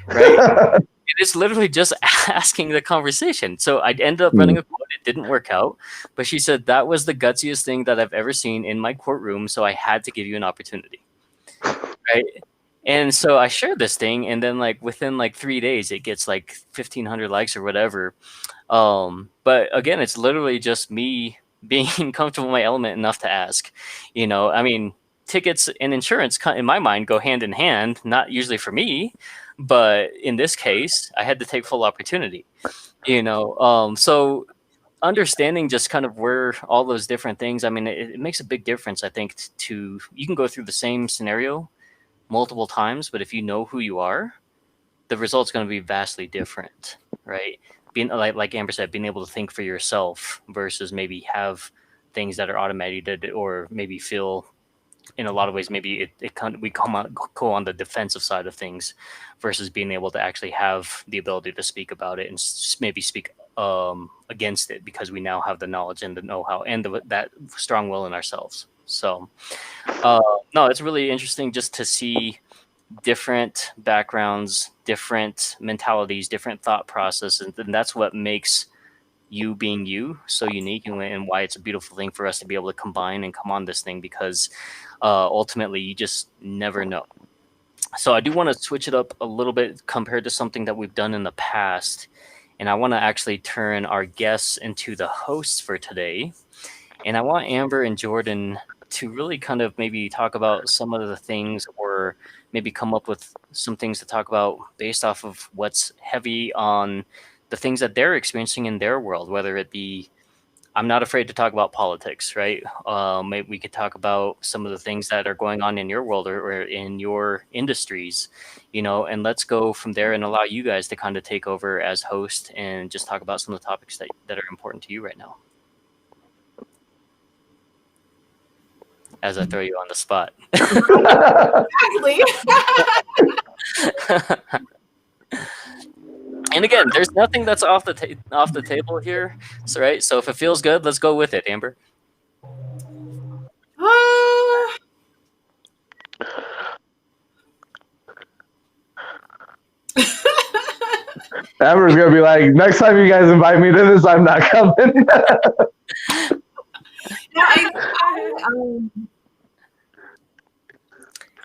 Right? It is literally just asking the conversation. So I ended up running a quote. It didn't work out. But she said, "That was the gutsiest thing that I've ever seen in my courtroom. So I had to give you an opportunity." Right? And so I shared this thing. And then within 3 days, it gets like 1,500 likes or whatever. But again, it's literally just me being comfortable in my element enough to ask. I mean, tickets and insurance, in my mind, go hand in hand. Not usually for me, but in this case, I had to take full opportunity. So understanding just kind of where all those different things. I mean, it makes a big difference. I think you can go through the same scenario multiple times, but if you know who you are, the result's going to be vastly different, right? Being like Amber said, being able to think for yourself versus maybe have things that are automated or maybe feel in a lot of ways maybe we go on the defensive side of things versus being able to actually have the ability to speak about it and maybe speak against it because we now have the knowledge and the know-how and that strong will in ourselves. So no, it's really interesting just to see different backgrounds, different mentalities, different thought processes, and that's what makes you being you so unique, and why it's a beautiful thing for us to be able to combine and come on this thing, because ultimately you just never know. So I do want to switch it up a little bit compared to something that we've done in the past, and I want to actually turn our guests into the hosts for today, and I want Amber and Jordan to really kind of maybe talk about some of the things, or maybe come up with some things to talk about based off of what's heavy on the things that they're experiencing in their world, whether it be, I'm not afraid to talk about politics, right? Maybe we could talk about some of the things that are going on in your world, or in your industries, and let's go from there and allow you guys to kind of take over as host and just talk about some of the topics that are important to you right now. As I throw you on the spot. Exactly. And again, there's nothing that's off the table here. So right. So if it feels good, let's go with it, Amber. Amber's gonna be like, next time you guys invite me to this, I'm not coming.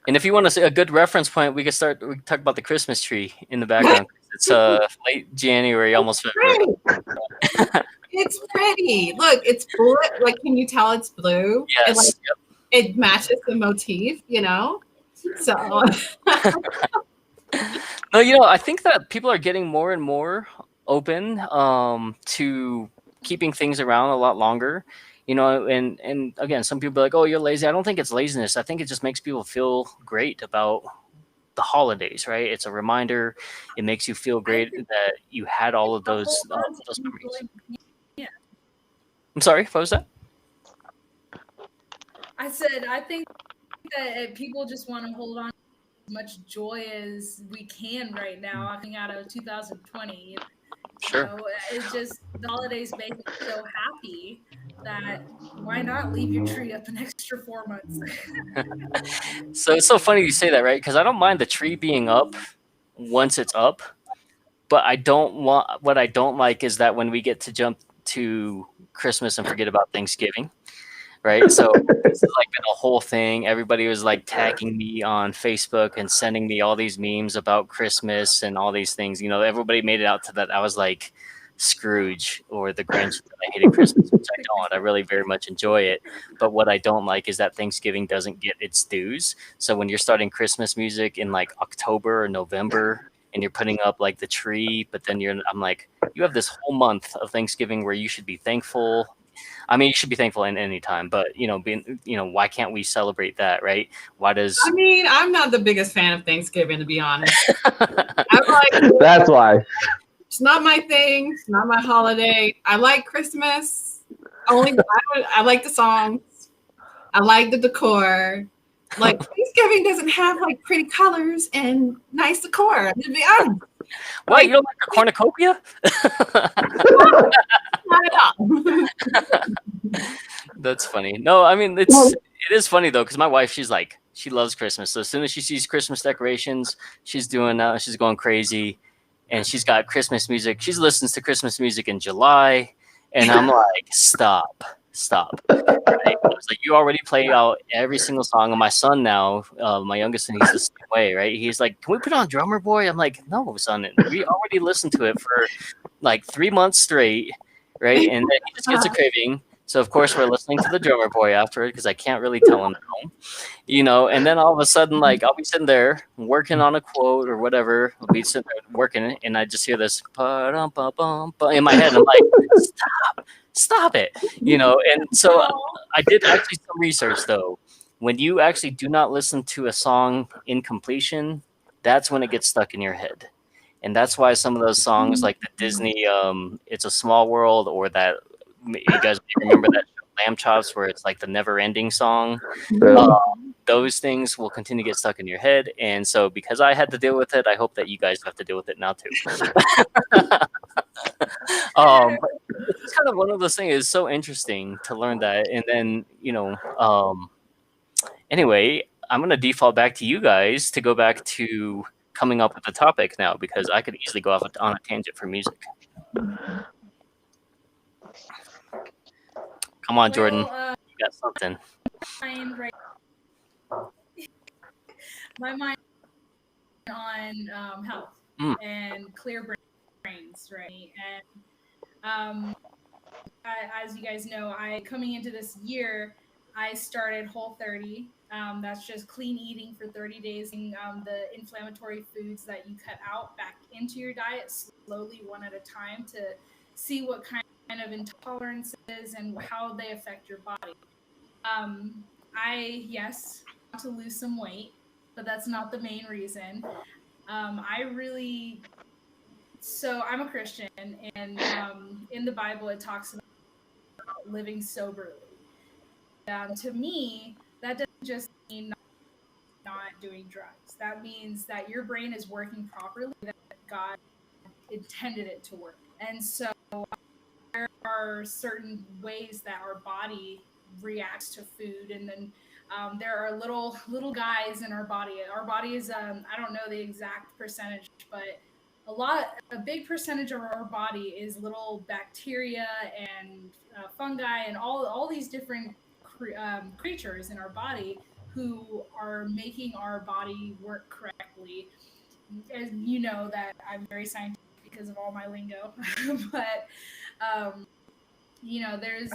And if you want to see a good reference point, we can talk about the Christmas tree in the background. It's late January, almost February. It's pretty. Look, it's blue. Like, can you tell it's blue? Yes. It matches the motif, So. No, I think that people are getting more and more open to keeping things around a lot longer. And again, some people are like, oh, you're lazy. I don't think it's laziness. I think it just makes people feel great about the holidays, right? It's a reminder. It makes you feel great that you had all of those memories. Yeah. I'm sorry, what was that? I said, I think that people just want to hold on to as much joy as we can right now, coming out of 2020. Sure. It's just the holidays make me so happy that why not leave your tree up an extra 4 months? So it's so funny you say that, right? Because I don't mind the tree being up once it's up, but what I don't like is that when we get to jump to Christmas and forget about Thanksgiving, right? So it's like been a whole thing. Everybody was like tagging me on Facebook and sending me all these memes about Christmas and all these things. Everybody made it out to that I was like Scrooge or the Grinch, that I hated Christmas, which I don't. I really very much enjoy it. But what I don't like is that Thanksgiving doesn't get its dues. So when you're starting Christmas music in like October or November and you're putting up like the tree, but then I'm like, you have this whole month of Thanksgiving where you should be thankful. I mean, you should be thankful in any time, but why can't we celebrate that, right? I'm not the biggest fan of Thanksgiving, to be honest. That's why. It's not my thing. It's not my holiday. I like Christmas. I like the songs. I like the decor. Like, Thanksgiving doesn't have like pretty colors and nice decor. To be honest. What, you don't like a cornucopia? Not at all. That's funny. No, I mean, it is funny though, because my wife, she loves Christmas. So as soon as she sees Christmas decorations, she's going crazy, and she's got Christmas music. She listens to Christmas music in July, and I'm like, stop. Right? I was like, you already played out every single song. And my son now, my youngest, and he's the same way, right? He's like, can we put on Drummer Boy? I'm like, no, son, we already listened to it for like 3 months straight, right? And then he just gets a craving. So of course we're listening to the Drummer Boy after it because I can't really tell him no. And then all of a sudden, like, I'll be sitting there working on a quote or whatever. I'll be sitting there working, and I just hear this in my head. I'm like, stop it, And so I did actually some research though. When you actually do not listen to a song in completion, that's when it gets stuck in your head. And that's why some of those songs, like the Disney It's a Small World, or that, you guys may remember that show Lamb Chops, where it's like the never-ending song. Those things will continue to get stuck in your head. And so because I had to deal with it, I hope that you guys have to deal with it now too. But it's kind of one of those things. It's so interesting to learn that. And then, anyway, I'm going to default back to you guys to go back to coming up with the topic now, because I could easily go off on a tangent for music. Come on, Jordan. You got something. My mind on health and clear brains, right? And as you guys know, coming into this year, I started Whole30. That's just clean eating for 30 days. The inflammatory foods that you cut out back into your diet slowly, one at a time, to see what kind of intolerances and how they affect your body. I, yes, want to lose some weight, but that's not the main reason. I really, so I'm a Christian, and in the Bible, it talks about living soberly. To me, that doesn't just mean not doing drugs. That means that your brain is working properly, that God intended it to work. And so there are certain ways that our body reacts to food, and then there are little guys in our body. Our body is I don't know the exact percentage, but a big percentage of our body is little bacteria and fungi and all these different creatures in our body who are making our body work correctly. As you know, that I'm very scientific because of all my lingo, but um, there's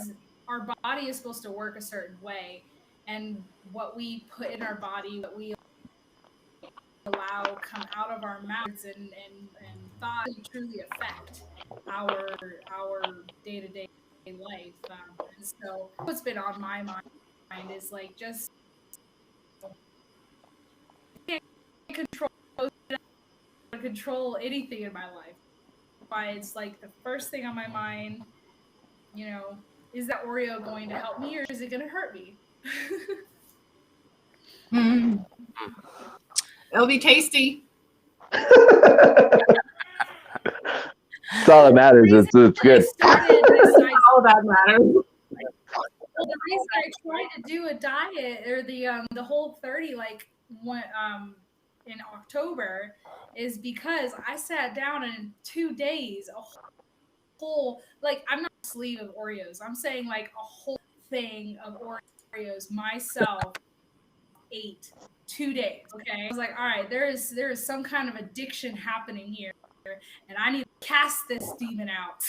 our body is supposed to work a certain way, and what we put in our body, what we allow come out of our mouths and thoughts truly affect our day-to-day life. And so what's been on my mind is like just can't control anything in my life. Why it's like the first thing on my mind, you know, is that Oreo going to help me or is it going to hurt me? It'll be tasty. That's all that matters. It's good. All that matters. Well, the reason I tried to do a diet or the Whole30 like in October is because I sat down and in 2 days a whole, like, I'm not a sleeve of Oreos. I'm saying like a whole thing of Oreos myself ate 2 days. Okay, I was like, all right, there is some kind of addiction happening here, and I need to cast this demon out.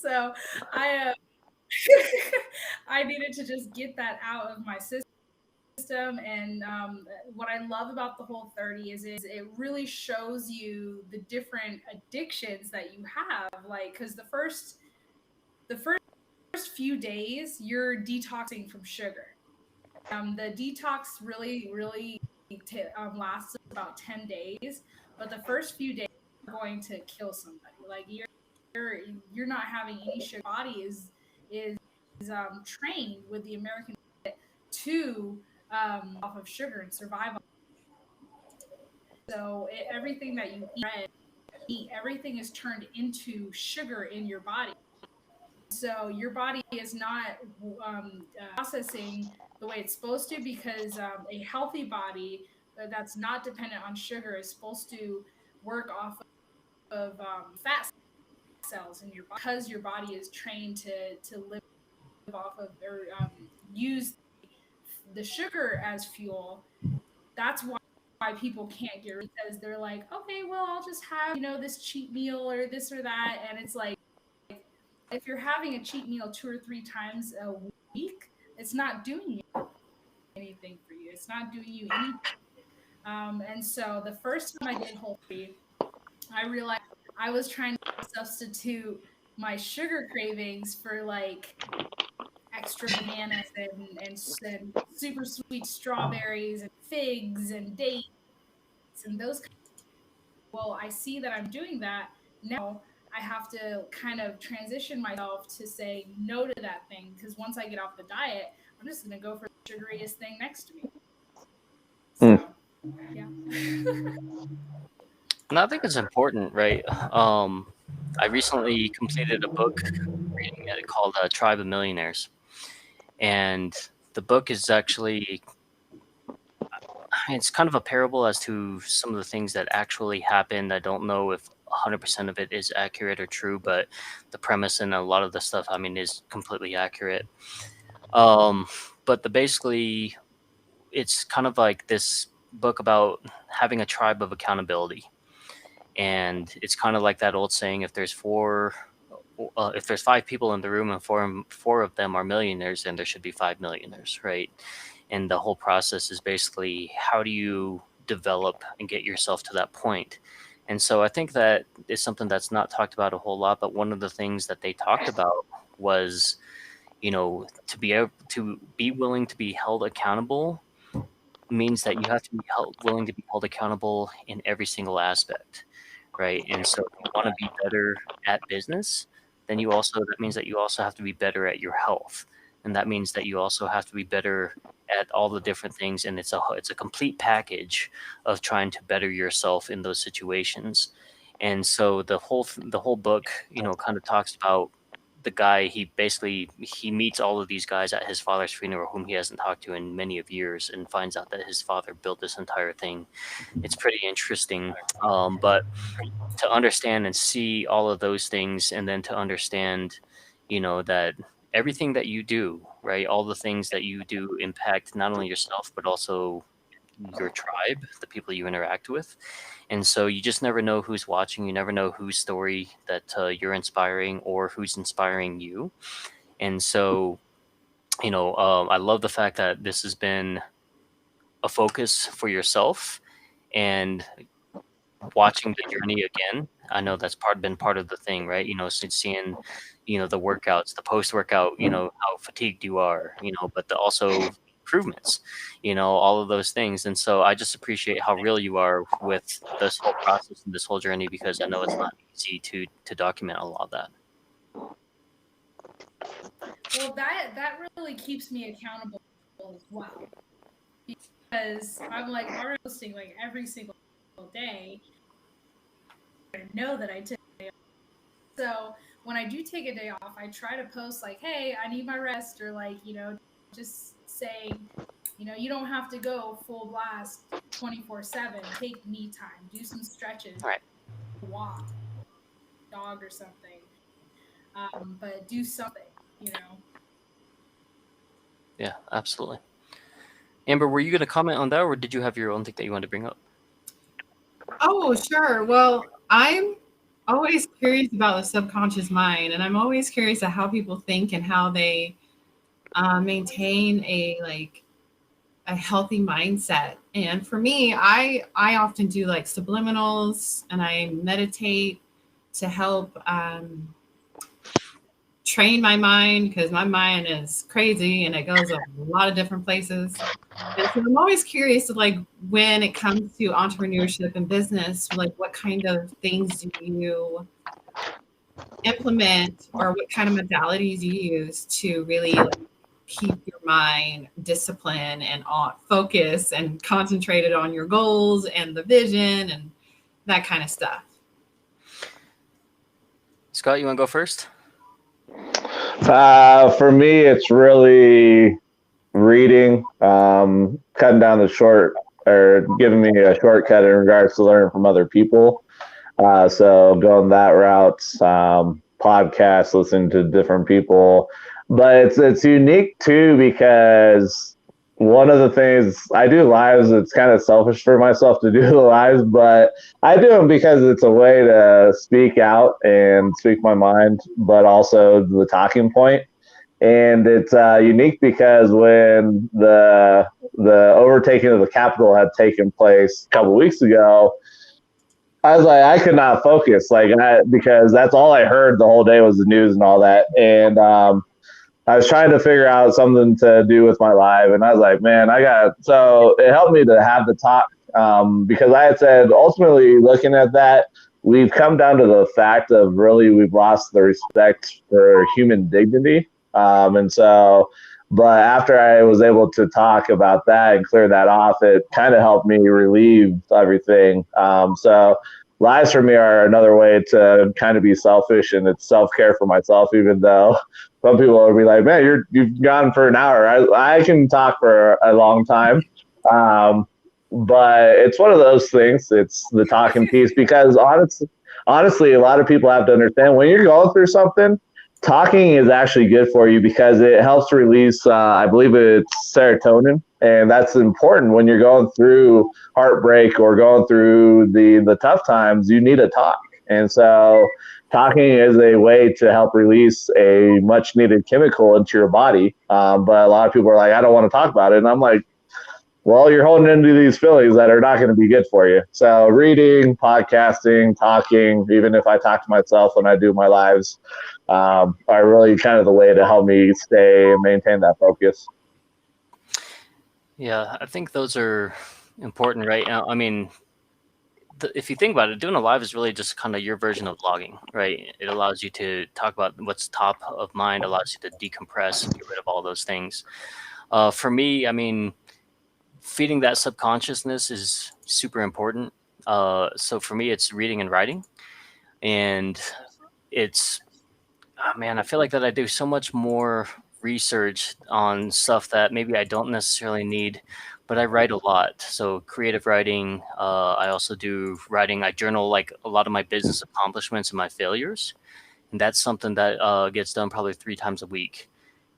So I I needed to just get that out of my system. And what I love about the Whole30 is it really shows you the different addictions that you have. Like, because the first few days you're detoxing from sugar. The detox really lasts about 10 days, but the first few days are going to kill somebody. Like you're not having any sugar. Body is trained with the American diet to off of sugar and survive. So everything that you eat, everything is turned into sugar in your body. So your body is not processing the way it's supposed to, because a healthy body that's not dependent on sugar is supposed to work off of fat cells in your body, because your body is trained to live off of or use the sugar as fuel. That's why people can't get rid, because they're like, okay, well, I'll just have this cheat meal or this or that, and it's like, if you're having a cheat meal 2 or 3 times a week, it's not doing anything for you. It's not doing you anything. And so the first time I did Whole30, I realized I was trying to substitute my sugar cravings for like extra bananas and super sweet strawberries and figs and dates and those. Well, I see that I'm doing that now. I have to kind of transition myself to say no to that thing, because once I get off the diet, I'm just going to go for the sugariest thing next to me. So, yeah. And I think it's important, right? I recently completed a book reading it called Tribe of Millionaires. And the book is actually, it's kind of a parable as to some of the things that actually happened. I don't know if 100% of it is accurate or true, but the premise and a lot of the stuff, I mean, is completely accurate. But basically, it's kind of like this book about having a tribe of accountability. And it's kind of like that old saying, if there's four if there's 5 people in the room and four of them are millionaires, then there should be 5 millionaires, right? And the whole process is basically, how do you develop and get yourself to that point? And so I think that is something that's not talked about a whole lot, but one of the things that they talked about was, to be willing to be held accountable means that you have to be willing to be held accountable in every single aspect, right? And so if you want to be better at business, then that means that you also have to be better at your health. And that means that you also have to be better at all the different things. And it's a complete package of trying to better yourself in those situations. And so the whole book, kind of talks about the guy. He meets all of these guys at his father's funeral, whom he hasn't talked to in many of years, and finds out that his father built this entire thing. It's pretty interesting. But to understand and see all of those things, and then to understand, that everything that you do, right, all the things that you do impact not only yourself, but also your tribe, the people you interact with. And so you just never know who's watching. You never know whose story that you're inspiring or who's inspiring you. And so, I love the fact that this has been a focus for yourself, and watching the journey again. I know that's been part of the thing, right? Since seeing, the workouts, the post-workout, how fatigued you are, but also improvements, all of those things. And so I just appreciate how real you are with this whole process and this whole journey, because I know it's not easy to document a lot of that. Well, that really keeps me accountable as well, because I'm like posting like every single day. I know that I took a day off. So when I do take a day off, I try to post like, hey, I need my rest, or like, just saying, you don't have to go full blast 24/7. Take me time, do some stretches, All right. walk, dog or something, but do something, Yeah, absolutely. Amber, were you going to comment on that, or did you have your own thing that you wanted to bring up? Oh, sure. Well, I'm always curious about the subconscious mind, and I'm always curious at how people think and how they maintain a healthy mindset. And for me, I often do like subliminals, and I meditate to help train my mind, because my mind is crazy and it goes a lot of different places. And so I'm always curious to, like, when it comes to entrepreneurship and business, like what kind of things do you implement, or what kind of modalities you use to really keep your mind disciplined and on focus and concentrated on your goals and the vision and that kind of stuff. Scott, you want to go first? For me, it's really reading, cutting down the short, or giving me a shortcut in regards to learning from other people. So going that route, podcasts, listening to different people. But it's unique too, because one of the things I do lives, it's kind of selfish for myself to do the lives, but I do them because it's a way to speak out and speak my mind, but also the talking point. And it's unique because when the overtaking of the Capitol had taken place a couple of weeks ago, I was like, I could not focus, because that's all I heard the whole day was the news and all that. And I was trying to figure out something to do with my life, and I was like, man, so it helped me to have the talk, because I had said, ultimately, looking at that, we've come down to the fact of really we've lost the respect for human dignity. And so, but after I was able to talk about that and clear that off, it kind of helped me relieve everything. So lives for me are another way to kind of be selfish, and it's self-care for myself, even though some people will be like, man, you've gone for an hour. I can talk for a long time. But it's one of those things. It's the talking piece, because honestly, a lot of people have to understand when you're going through something, talking is actually good for you, because it helps release, I believe it's serotonin. And that's important when you're going through heartbreak or going through the tough times. You need to talk. And so talking is a way to help release a much needed chemical into your body. But a lot of people are like, I don't want to talk about it. And I'm like, well, you're holding into these feelings that are not going to be good for you. So reading, podcasting, talking, even if I talk to myself when I do my lives, are really kind of the way to help me stay and maintain that focus. Yeah, I think those are important, right? I mean, if you think about it, doing a live is really just kind of your version of vlogging, right? It allows you to talk about what's top of mind, allows you to decompress and get rid of all those things. For me, I mean, feeding that subconsciousness is super important. So for me, it's reading and writing, and it's man, I feel like that I do so much more research on stuff that maybe I don't necessarily need, but I write a lot. So creative writing. I also do writing. I journal like a lot of my business accomplishments and my failures, and that's something that gets done probably 3 times a week.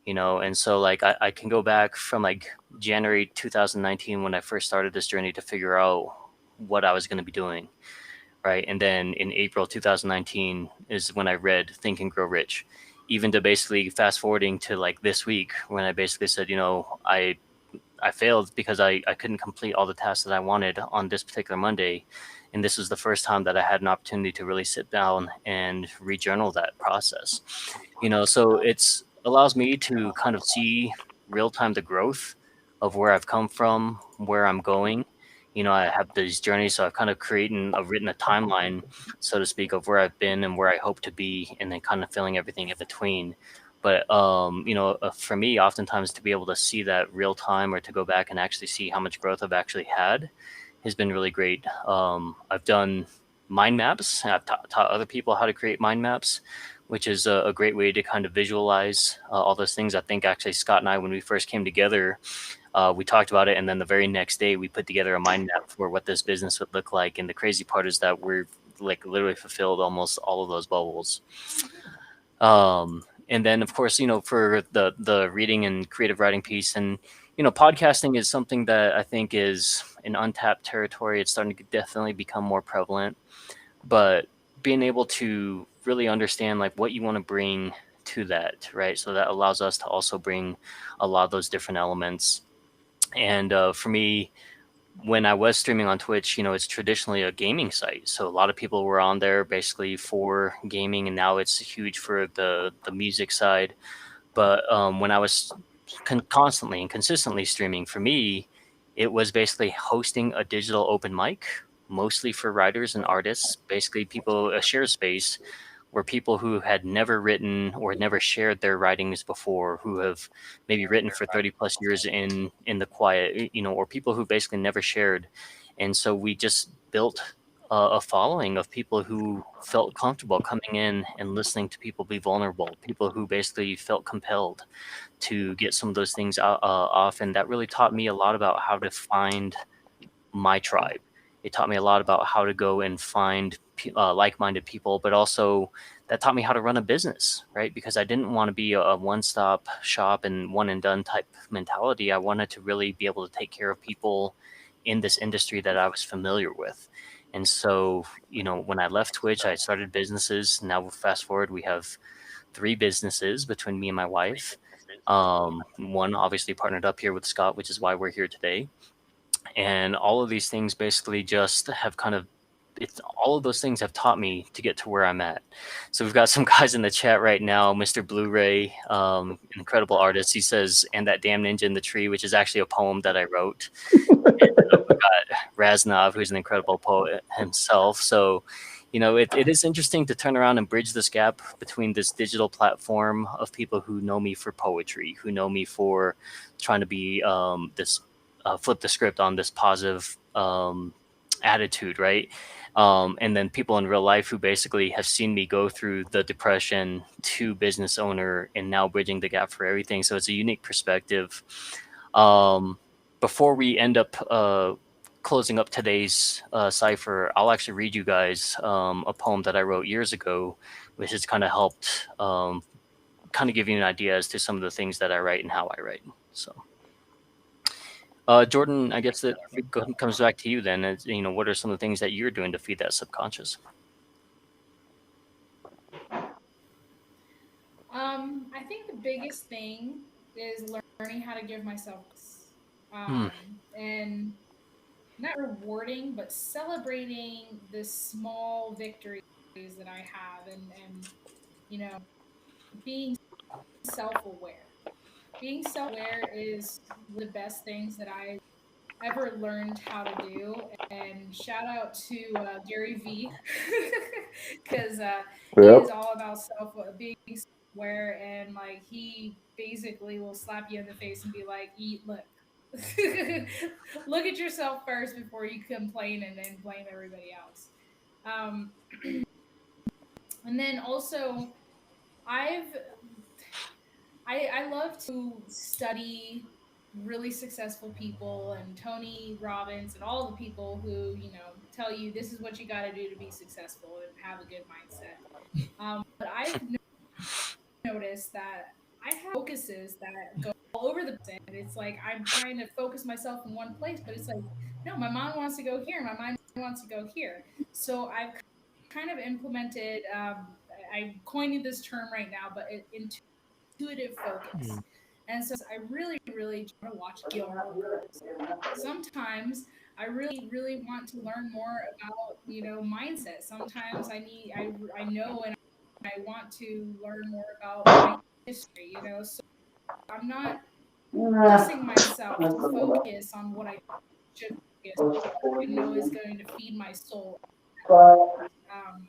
And so like I can go back from like January 2019 when I first started this journey to figure out what I was going to be doing, right? And then in April 2019 is when I read Think and Grow Rich, even to basically fast forwarding to like this week when I basically said, I failed because I couldn't complete all the tasks that I wanted on this particular Monday. And this was the first time that I had an opportunity to really sit down and rejournal that process. So it's allows me to kind of see real time the growth of where I've come from, where I'm going. I have these journeys, so I've kind of written a timeline, so to speak, of where I've been and where I hope to be, and then kind of filling everything in between. But for me, oftentimes to be able to see that real time or to go back and actually see how much growth I've actually had has been really great. I've done mind maps. I've taught other people how to create mind maps, which is a great way to kind of visualize all those things. I think actually Scott and I, when we first came together, we talked about it, and then the very next day we put together a mind map for what this business would look like. And the crazy part is that we're like literally fulfilled almost all of those bubbles. And then of course, for the reading and creative writing piece, and podcasting is something that I think is an untapped territory. It's starting to definitely become more prevalent, but being able to really understand like what you want to bring to that, right? So that allows us to also bring a lot of those different elements. And for me, when I was streaming on Twitch, it's traditionally a gaming site. So a lot of people were on there basically for gaming, and now it's huge for the music side. But when I was constantly and consistently streaming, for me, it was basically hosting a digital open mic, mostly for writers and artists. Basically, people a share space where people who had never written or never shared their writings before, who have maybe written for 30 plus years in the quiet, or people who basically never shared. And so we just built a following of people who felt comfortable coming in and listening to people be vulnerable, people who basically felt compelled to get some of those things off. And that really taught me a lot about how to find my tribe. It taught me a lot about how to go and find like-minded people, but also that taught me how to run a business, right? Because I didn't want to be a one-stop shop and one and done type mentality. I wanted to really be able to take care of people in this industry that I was familiar with. And so, when I left Twitch, I started businesses. Now, fast forward, we have 3 businesses between me and my wife. One obviously partnered up here with Scott, which is why we're here today. And all of these things basically just have all of those things have taught me to get to where I'm at. So we've got some guys in the chat right now. Mr. Blu-ray, incredible artist. He says, "And that damn ninja in the tree," which is actually a poem that I wrote. And we've got Raznov, who's an incredible poet himself. So, it is interesting to turn around and bridge this gap between this digital platform of people who know me for poetry, who know me for trying to be this flip the script on this positive attitude, right? And then people in real life who basically have seen me go through the depression to business owner and now bridging the gap for everything. So it's a unique perspective. Before we end up closing up today's Cypher, I'll actually read you guys a poem that I wrote years ago, which has kind of helped kind of give you an idea as to some of the things that I write and how I write. So. Jordan, I guess that comes back to you then. What are some of the things that you're doing to feed that subconscious? I think the biggest thing is learning how to give myself and not rewarding, but celebrating the small victories that I have, and you know, being self-aware. Being self-aware is one of the best things that I ever learned how to do. And shout out to Gary V, because he Yep. is all about being self-aware, and like he basically will slap you in the face and be like, "Eat, look." Look at yourself first before you complain and then blame everybody else. Um, and then also, I've I love to study really successful people and Tony Robbins and all the people who, tell you this is what you got to do to be successful and have a good mindset. But I've noticed that I have focuses that go all over the place. And it's like I'm trying to focus myself in one place, but it's like, no, my mind wants to go here, my mind wants to go here. So I've kind of implemented, I'm coining this term right now, but intuitive focus. And so I really, really try to watch Gilmore Girls. Sometimes I really, really want to learn more about, mindset. Sometimes I know and I want to learn more about my history, so I'm not forcing myself to focus on what I should focus on, what I know is going to feed my soul. Um,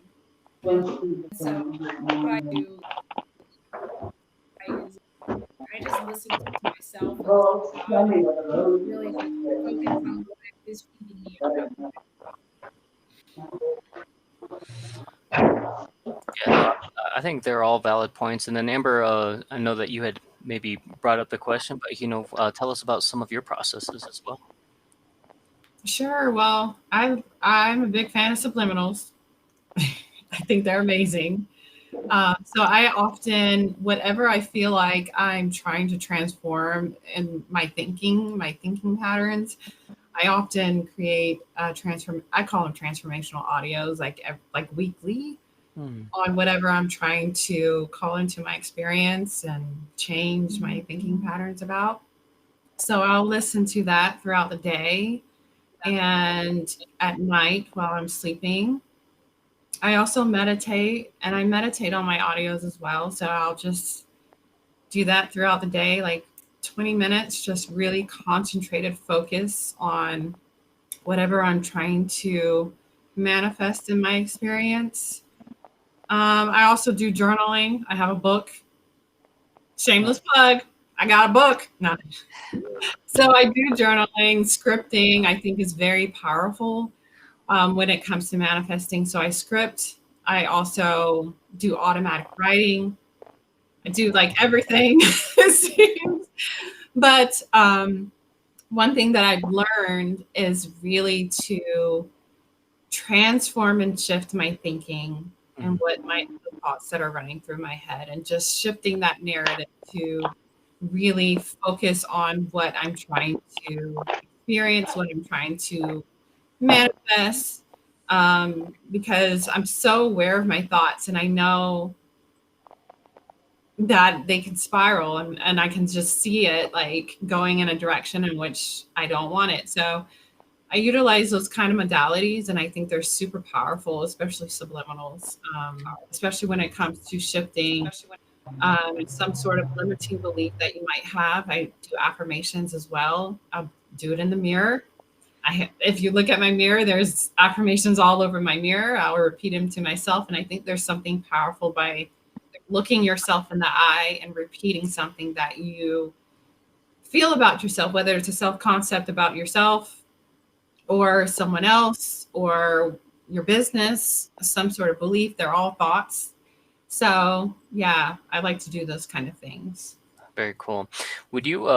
and so what I do is I just listen to myself and listen to God and really just focus on what is feeding me at that Yeah, no, I think they're all valid points. And then Amber, I know that you had maybe brought up the question, but tell us about some of your processes as well. Sure. Well, I'm a big fan of subliminals. I think they're amazing. So I often, whatever I feel like I'm trying to transform in my thinking patterns, I often create I call them transformational audios, like weekly, on whatever I'm trying to call into my experience and change my thinking patterns about. So I'll listen to that throughout the day, and at night while I'm sleeping. I also meditate, and I meditate on my audios as well. So I'll just do that throughout the day, like 20 minutes, just really concentrated focus on whatever I'm trying to manifest in my experience. I also do journaling. I have a book. Shameless plug. I got a book. No. So I do journaling. Scripting, I think, is very powerful when it comes to manifesting. So I script. I also do automatic writing. I do like everything. It seems. But one thing that I've learned is really to transform and shift my thinking and what my thoughts that are running through my head, and just shifting that narrative to really focus on what I'm trying to experience, what I'm trying to manifest, because I'm so aware of my thoughts, and I know that they can spiral, and I can just see it like going in a direction in which I don't want it. So I utilize those kind of modalities, and I think they're super powerful, especially subliminals, especially when it comes to shifting some sort of limiting belief that you might have. I do affirmations as well. I'll do it in the mirror. If you look at my mirror, there's affirmations all over my mirror. I'll repeat them to myself, and I think there's something powerful by looking yourself in the eye and repeating something that you feel about yourself, whether it's a self-concept about yourself or someone else or your business, some sort of belief. They're all thoughts. So yeah, I like to do those kind of things. Very cool. Would you,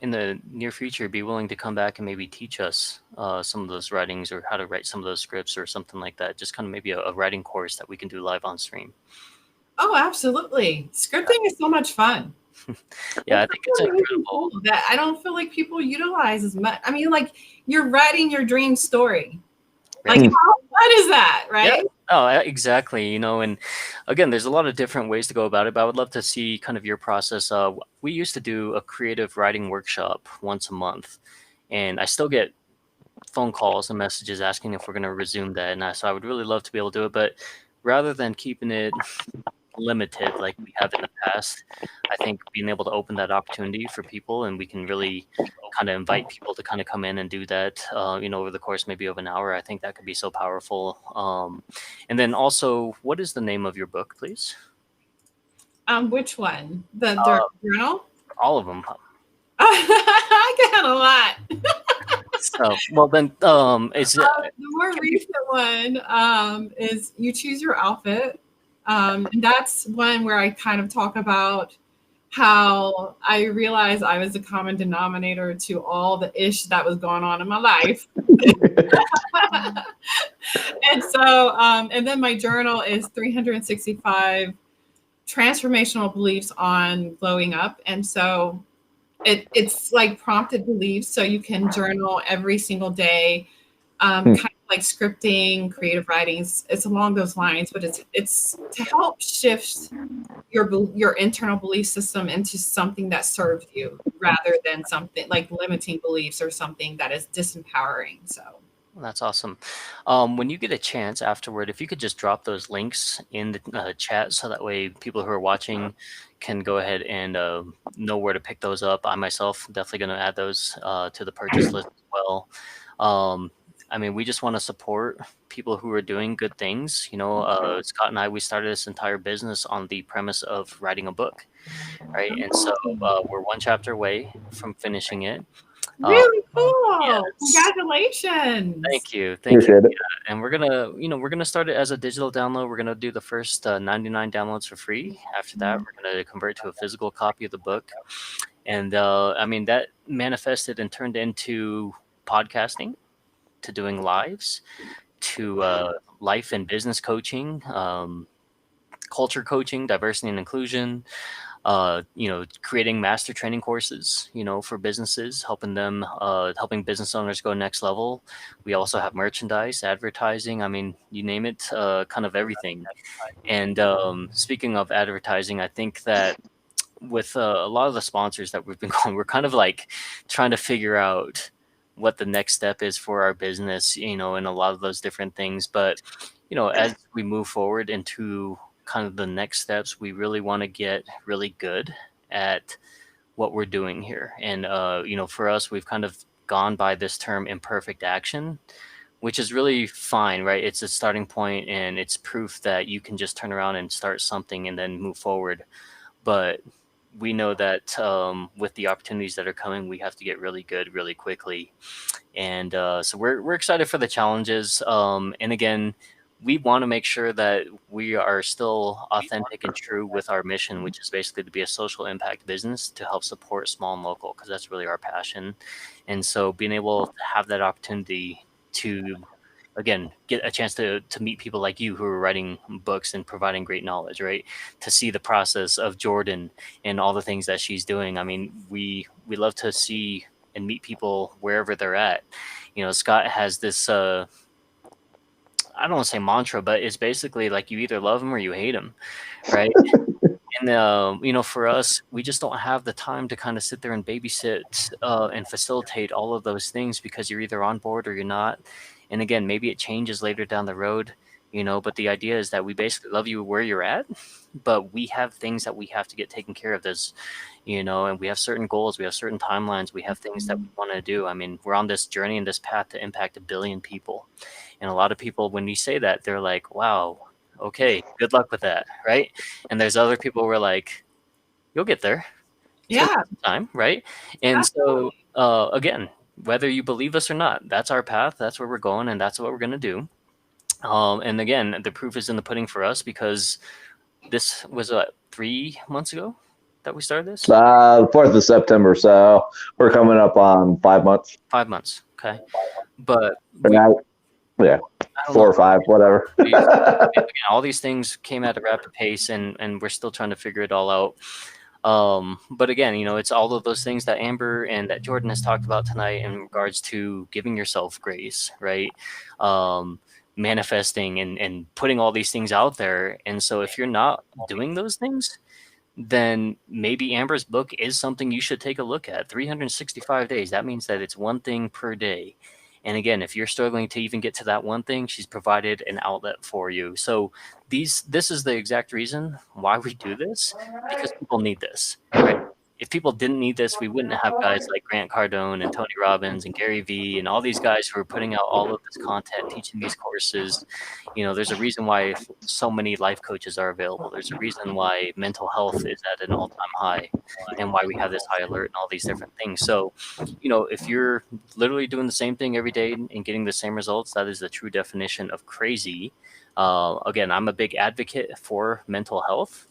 in the near future, be willing to come back and maybe teach us some of those writings, or how to write some of those scripts or something like that? Just kind of maybe a writing course that we can do live on stream. Oh, absolutely. Scripting is so much fun. Yeah, I think it's incredible that I don't feel like people utilize as much. I mean, like, you're writing your dream story. Like, how fun is that, right? Yeah, Oh, exactly. And again, there's a lot of different ways to go about it, but I would love to see kind of your process. We used to do a creative writing workshop once a month, and I still get phone calls and messages asking if we're going to resume that. And so I would really love to be able to do it, but rather than keeping it limited like we have in the past, I think being able to open that opportunity for people, and we can really kind of invite people to kind of come in and do that, over the course maybe of an hour. I think that could be so powerful. And then also, what is the name of your book, please? Which one? The Uh, journal? all of them. I got a lot. So, well then, it's The more recent one is You Choose Your Outfit. And that's one where I kind of talk about how I realized I was the common denominator to all the ish that was going on in my life. And so, and then my journal is 365 transformational beliefs on glowing up. And so it's like prompted beliefs. So you can journal every single day, kind of like scripting, creative writings. It's along those lines, but it's to help shift your internal belief system into something that serves you rather than something like limiting beliefs or something that is disempowering. So That's awesome. When you get a chance afterward, if you could just drop those links in the chat so that way people who are watching can go ahead and know where to pick those up. I myself definitely going to add those to the purchase list as well. I mean, we just want to support people who are doing good things. Scott and I, we started this entire business on the premise of writing a book, right? And so we're one chapter away from finishing it. really cool. Yes. Congratulations. Thank you. Appreciate it. Yeah, and we're gonna start it as a digital download. We're gonna do the first 99 downloads for free. After that, we're gonna convert to a physical copy of the book, and I mean that manifested and turned into podcasting, to doing lives, to life and business coaching, culture coaching, diversity and inclusion. Creating master training courses, for businesses, helping business owners go next level. We also have merchandise, advertising. I mean, you name it, kind of everything. And speaking of advertising, I think that with a lot of the sponsors that we've been going, we're kind of like trying to figure out what the next step is for our business, and a lot of those different things. But, as we move forward into kind of the next steps, we really want to get really good at what we're doing here. And, for us, we've kind of gone by this term imperfect action, which is really fine, right? It's a starting point and it's proof that you can just turn around and start something and then move forward. But we know that with the opportunities that are coming, we have to get really good really quickly. And so we're excited for the challenges. And again, we want to make sure that we are still authentic and true with our mission, which is basically to be a social impact business to help support small and local, because that's really our passion. And so being able to have that opportunity to, again, get a chance to meet people like you who are writing books and providing great knowledge, right? To see the process of Jordan and all the things that she's doing. I mean, we love to see and meet people wherever they're at. Scott has this, I don't want to say mantra, but it's basically like you either love him or you hate him, right? And for us, we just don't have the time to kind of sit there and babysit and facilitate all of those things, because you're either on board or you're not. And again, maybe it changes later down the road, but the idea is that we basically love you where you're at, but we have things that we have to get taken care of. And we have certain goals, we have certain timelines, we have things that we want to do. I mean, we're on this journey and this path to impact 1 billion people. And a lot of people, when you say that, they're like, wow, okay, good luck with that, right? And there's other people who are like, you'll get there. It's gonna take some time, right? And so, again, whether you believe us or not, that's our path, that's where we're going, and that's what we're going to do. And again, the proof is in the pudding for us, because this was 3 months ago that we started this? 4th of September, so we're coming up on 5 months. 5 months, okay. But yeah, 4 or 5, whatever. Again, all these things came at a rapid pace, and we're still trying to figure it all out. But again, it's all of those things that Amber and that Jordan has talked about tonight in regards to giving yourself grace, right? manifesting and putting all these things out there. And so if you're not doing those things, then maybe Amber's book is something you should take a look at. 365 days. That means that it's one thing per day. And again, if you're struggling to even get to that one thing, she's provided an outlet for you. So this is the exact reason why we do this, because people need this, right? If people didn't need this, we wouldn't have guys like Grant Cardone and Tony Robbins and Gary Vee and all these guys who are putting out all of this content, teaching these courses. You know, there's a reason why so many life coaches are available. There's a reason why mental health is at an all-time high, and why we have this high alert and all these different things. So, you know, if you're literally doing the same thing every day and getting the same results, that is the true definition of crazy. Again, I'm a big advocate for mental health.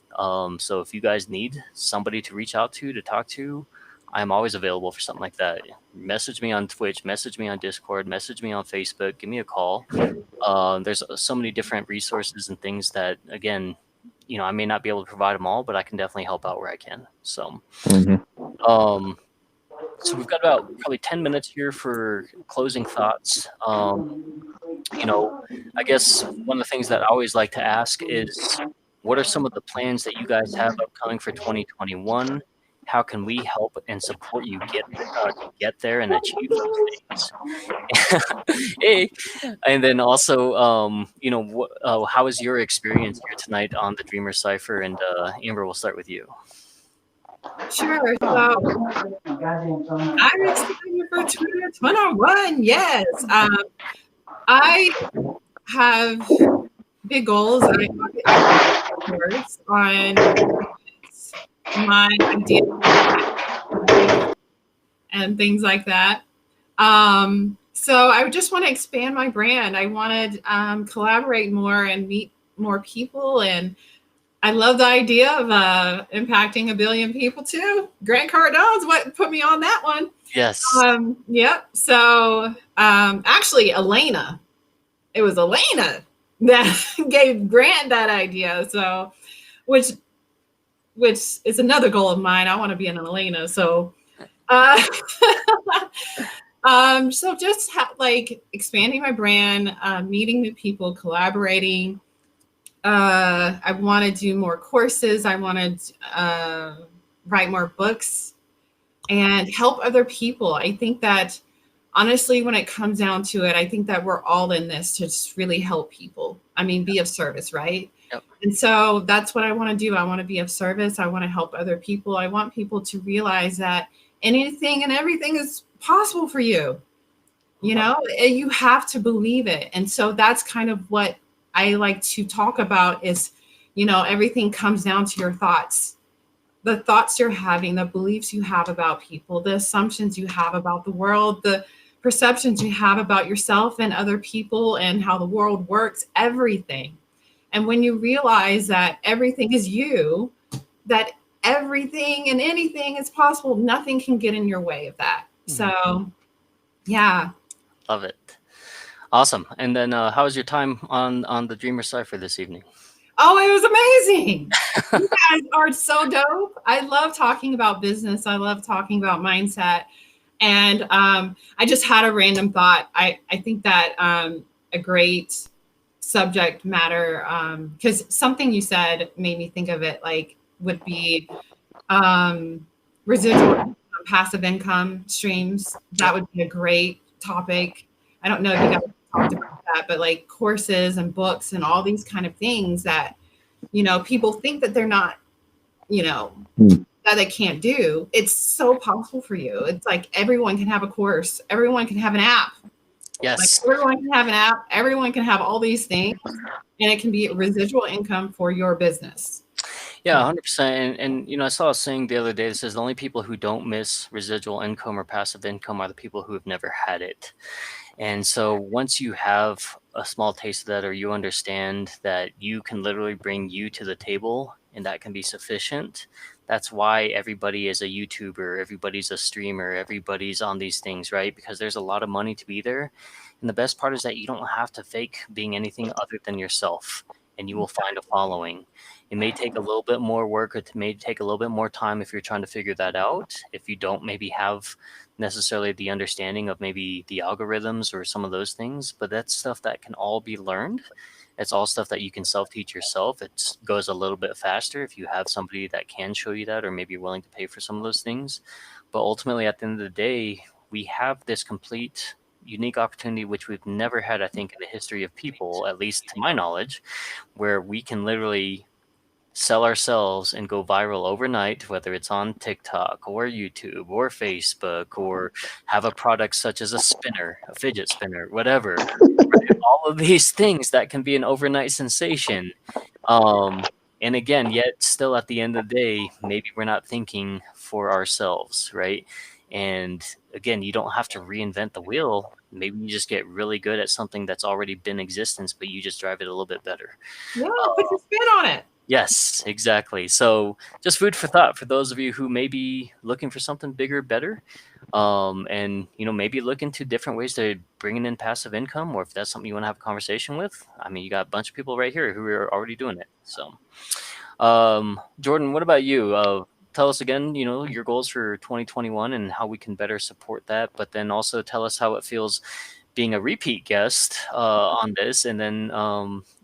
So if you guys need somebody to reach out to talk to, I'm always available for something like that. Message me on Twitch, message me on Discord, message me on Facebook, give me a call. There's so many different resources and things that, again, you know, I may not be able to provide them all, but I can definitely help out where I can. So, so we've got about probably 10 minutes here for closing thoughts. You know, I guess one of the things that I always like to ask is, what are some of the plans that you guys have upcoming for 2021? How can we help and support you get there and achieve those things? Hey, and then also, you know, how is your experience here tonight on the Dreamer Cypher? And Amber, we'll start with you. Sure. So I'm excited for 2021. Yes. I have big goals. I words on my ideas and things like that. So I just want to expand my brand. I want to collaborate more and meet more people. And I love the idea of impacting 1 billion people too. Grant Cardone's what put me on that one. Yes. Yep. So actually, Elena, it was Elena that gave Grant that idea. So, which is another goal of mine. I want to be an Elena. So, so just like expanding my brand, meeting new people, collaborating. I want to do more courses. I want to write more books and help other people. I think that honestly, when it comes down to it, I think that we're all in this to just really help people. I mean, be of service, right? Yep. And so that's what I want to do. I want to be of service. I want to help other people. I want people to realize that anything and everything is possible for you. You know, you have to believe it. And so that's kind of what I like to talk about is, you know, everything comes down to your thoughts. The thoughts you're having, the beliefs you have about people, the assumptions you have about the world, the perceptions you have about yourself and other people and how the world works, everything. And when you realize that everything is you, that everything and anything is possible, nothing can get in your way of that. So, yeah. Love it. Awesome. And then how was your time on the Dreamer Cypher this evening? Oh, it was amazing. You guys are so dope. I love talking about business. I love talking about mindset. And I just had a random thought. I think that a great subject matter, because something you said made me think of it, like would be residual passive income streams. That would be a great topic. I don't know if you guys talked about that, but like courses and books and all these kind of things that, you know, people think that they're not, you know, that they can't do. It's so possible for you. It's like everyone can have a course. Everyone can have an app. Yes. Like everyone can have an app. Everyone can have all these things, and it can be residual income for your business. Yeah, 100%. And you know, I saw a saying the other day that says the only people who don't miss residual income or passive income are the people who have never had it. And so once you have a small taste of that, or you understand that you can literally bring you to the table and that can be sufficient, that's why everybody is a YouTuber, everybody's a streamer, everybody's on these things, right? Because there's a lot of money to be there. And the best part is that you don't have to fake being anything other than yourself. and you will find a following. It may take a little bit more work, it may take a little bit more time if you're trying to figure that out. If you don't maybe have necessarily the understanding of maybe the algorithms or some of those things, but that's stuff that can all be learned. It's all stuff that you can self-teach yourself. It goes a little bit faster if you have somebody that can show you that, or maybe you're willing to pay for some of those things. But ultimately, at the end of the day, we have this complete unique opportunity, which we've never had, I think, in the history of people, at least to my knowledge, where we can literally sell ourselves and go viral overnight, whether it's on TikTok or YouTube or Facebook, or have a product such as a spinner, a fidget spinner, whatever. Right? All of these things that can be an overnight sensation. And again, yet still at the end of the day, maybe we're not thinking for ourselves, right? And again, you don't have to reinvent the wheel. Maybe you just get really good at something that's already been in existence, but you just drive it a little bit better. Yeah, put your spin on it. Yes, exactly. So just food for thought for those of you who may be looking for something bigger, better, and maybe look into different ways to bringing in passive income, or if that's something you want to have a conversation with. I mean, you got a bunch of people right here who are already doing it. So, Jordan, what about you? Tell us again, your goals for 2021 and how we can better support that, but then also tell us how it feels being a repeat guest on this, and then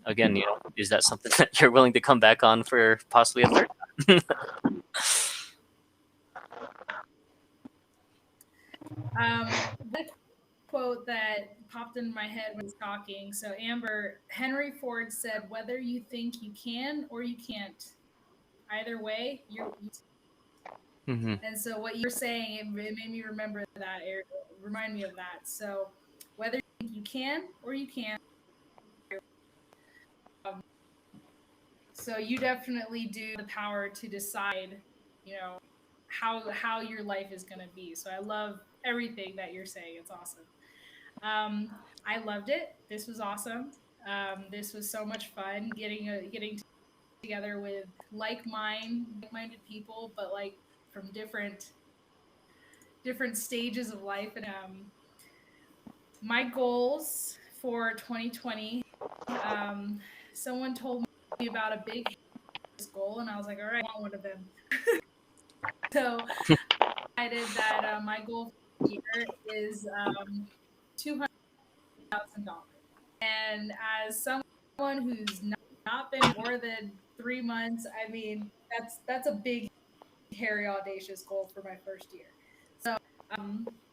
again, is that something that you're willing to come back on for possibly a third time? The quote that popped into my head when I was talking. So Amber, Henry Ford said, "Whether you think you can or you can't, either way, you're." Mm-hmm. And so what you're saying, it made me remember that, remind me of that. So whether you think you can or you can't. So you definitely do the power to decide, how your life is going to be. So I love everything that you're saying. It's awesome. I loved it. This was awesome. This was so much fun getting together with like-minded people, but like from different stages of life. And my goals for 2020, someone told me about a big goal, and I was like, all right, I want one of them. So I decided that my goal for the year is $200,000. And as someone who's not been more than 3 months, I mean, that's a big, hairy, audacious goal for my first year. So,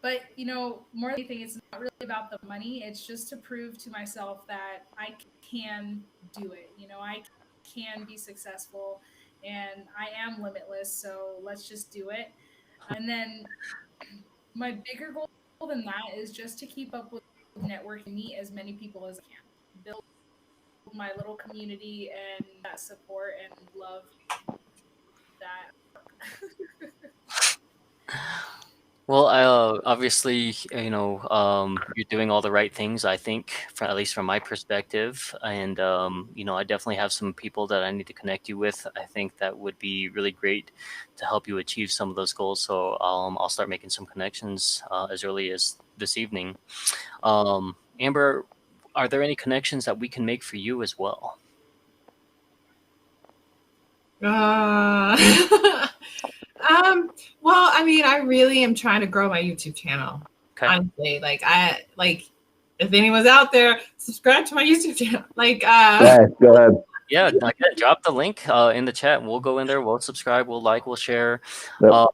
but more than anything, it's not really about the money. It's just to prove to myself that I can do it. I can be successful, and I am limitless. So let's just do it. And then my bigger goal than that is just to keep up with networking, meet as many people as I can, build my little community and that support and love that. Well, obviously, you're doing all the right things, I think, at least from my perspective. And, I definitely have some people that I need to connect you with. I think that would be really great to help you achieve some of those goals. So I'll start making some connections as early as this evening. Amber, are there any connections that we can make for you as well? Well, I mean, I really am trying to grow my YouTube channel. Okay. Honestly, if anyone's out there, subscribe to my YouTube channel. Go ahead. Yeah, again, drop the link in the chat. We'll go in there. We'll subscribe. We'll like. We'll share. Yep.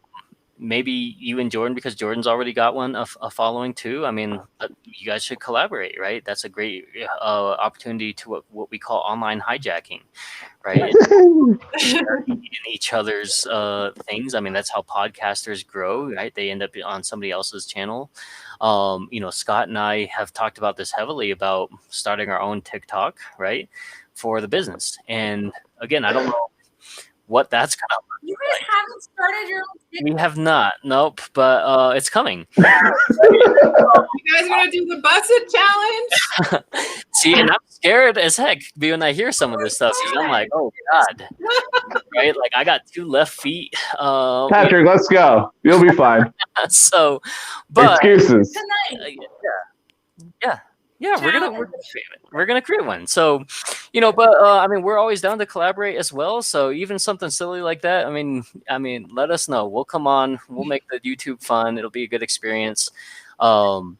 Maybe you and Jordan, because Jordan's already got a following too. I mean, you guys should collaborate, right? That's a great opportunity to what we call online hijacking, right? In each other's things. I mean, that's how podcasters grow, right? They end up on somebody else's channel. Scott and I have talked about this heavily about starting our own TikTok, right, for the business. And again, I don't know what that's gonna look You guys haven't started your own TikTok? We have not. Nope. But it's coming. You guys are gonna do the busted challenge? See, and I'm scared as heck when I hear some of this stuff. Because I'm like, oh God, right? Like I got 2 left feet. Patrick, let's go. You'll be fine. So, but excuses. Tonight. Yeah. Yeah, we're gonna create one. So, but I mean, we're always down to collaborate as well. So even something silly like that, I mean, let us know. We'll come on. We'll make the YouTube fun. It'll be a good experience. Um,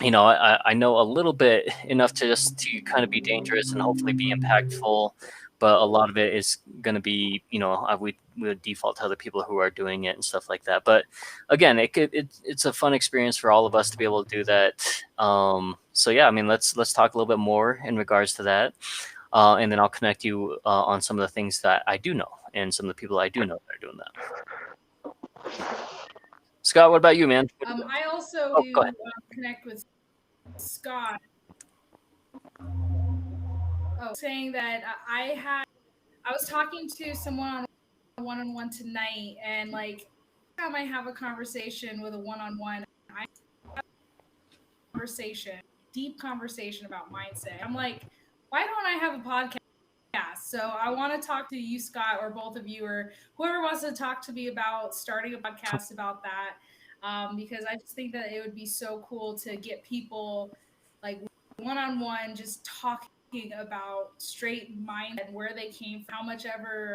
I know a little bit enough to kind of be dangerous and hopefully be impactful, but a lot of it is going to be, we would default to other people who are doing it and stuff like that. But again, it's a fun experience for all of us to be able to do that. So yeah, I mean, let's talk a little bit more in regards to that, and then I'll connect you on some of the things that I do know and some of the people I do know that are doing that. Scott, what about you, man? I also go ahead. connect with Scott. Saying that I was talking to someone on one-on-one tonight, and like time I have a conversation with a one-on-one, I have a deep conversation about mindset. I'm like, why don't I have a podcast? So I want to talk to you, Scott, or both of you, or whoever wants to talk to me about starting a podcast about that. Because I just think that it would be so cool to get people like one-on-one just talking about straight mind and where they came from,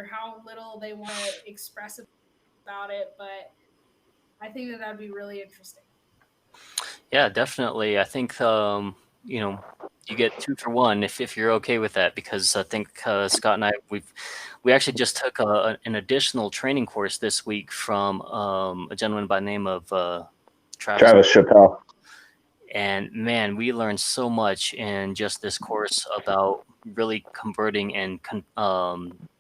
how little they want to express about it. But I think that would be really interesting. Yeah, definitely. I think you get 2 for 1 if you're okay with that, because I think Scott and I we actually just took an additional training course this week from a gentleman by the name of Travis Chappelle. And man, we learned so much in just this course about really converting and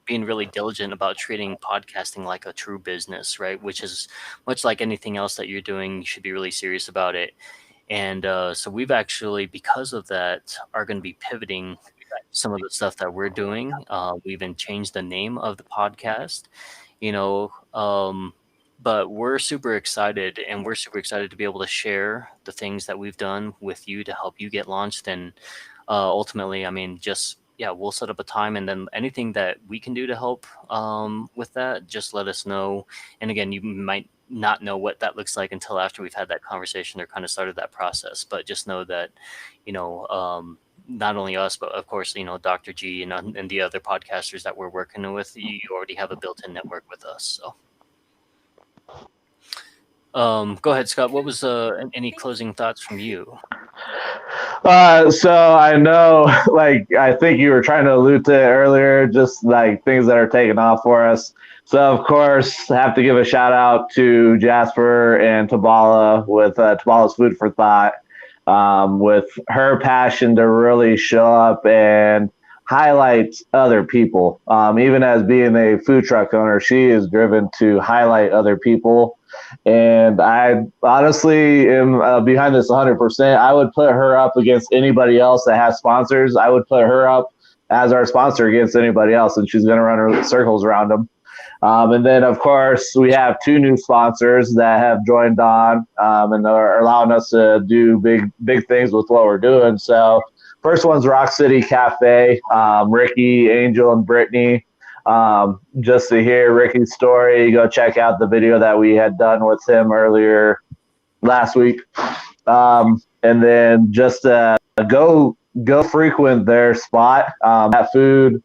being really diligent about treating podcasting like a true business, right? Which is much like anything else that you're doing, you should be really serious about it. And so we've actually, because of that, are going to be pivoting some of the stuff that we're doing. We even changed the name of the podcast, but we're super excited, and we're super excited to be able to share the things that we've done with you to help you get launched. And ultimately, I mean, we'll set up a time, and then anything that we can do to help with that, just let us know. And again, you might not know what that looks like until after we've had that conversation or kind of started that process. But just know that, not only us, but of course, Dr. G and the other podcasters that we're working with, you already have a built-in network with us. So. Go ahead, Scott. What was any closing thoughts from you? So I know, I think you were trying to allude to it earlier, just like things that are taking off for us. So of course, have to give a shout out to Jasper and Tabala with Tabala's Food for Thought, with her passion to really show up and highlight other people. Even as being a food truck owner, she is driven to highlight other people. And I honestly am behind this 100%. I would put her up against anybody else that has sponsors. I would put her up as our sponsor against anybody else, and she's going to run her circles around them. And then, of course, we have 2 new sponsors that have joined on and are allowing us to do big things with what we're doing. So first one's Rock City Cafe, Ricky, Angel, and Brittany. Just to hear Ricky's story, go check out the video that we had done with him earlier last week. And then just go frequent their spot. That food,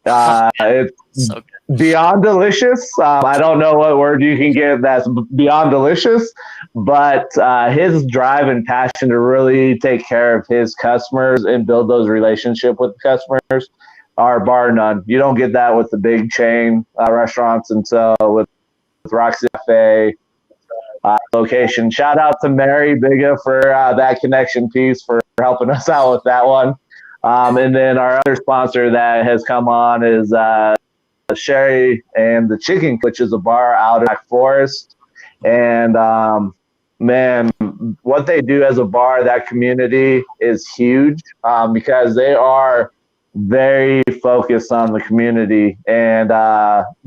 it's So beyond delicious. I don't know what word you can get that's beyond delicious, but his drive and passion to really take care of his customers and build those relationships with the customers are bar none. You don't get that with the big chain restaurants. And so with Roxy Cafe location, shout out to Mary Biga for that connection piece, for helping us out with that one. And then our other sponsor that has come on is Sherry and the Chicken, which is a bar out in Black Forest. And man, what they do as a bar, that community is huge, because they are very focused on the community. And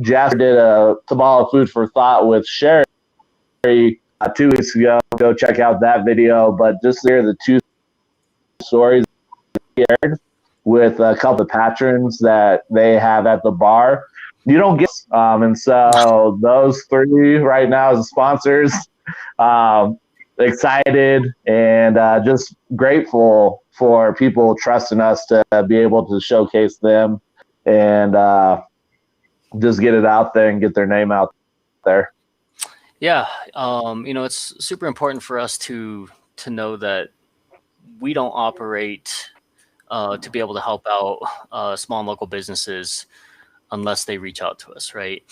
Jasper did a Tabala Food for Thought with Sherry 2 weeks ago. Go check out that video. But just hear the 2 stories shared with a couple of patrons that they have at the bar. You don't get, and so those 3 right now as sponsors. Excited and just grateful for people trusting us to be able to showcase them and just get it out there and get their name out there. Yeah, it's super important for us to know that we don't operate to be able to help out small and local businesses unless they reach out to us, right?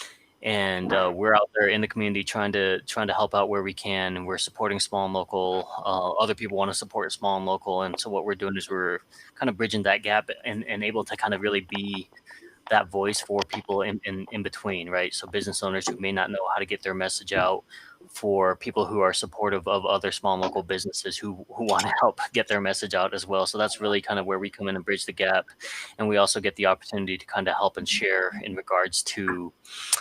And we're out there in the community trying to help out where we can, and we're supporting small and local. Other people want to support small and local, and so what we're doing is we're kind of bridging that gap and able to kind of really be that voice for people in between, right? So business owners who may not know how to get their message out, for people who are supportive of other small and local businesses who want to help get their message out as well. So that's really kind of where we come in and bridge the gap. And we also get the opportunity to kind of help and share in regards to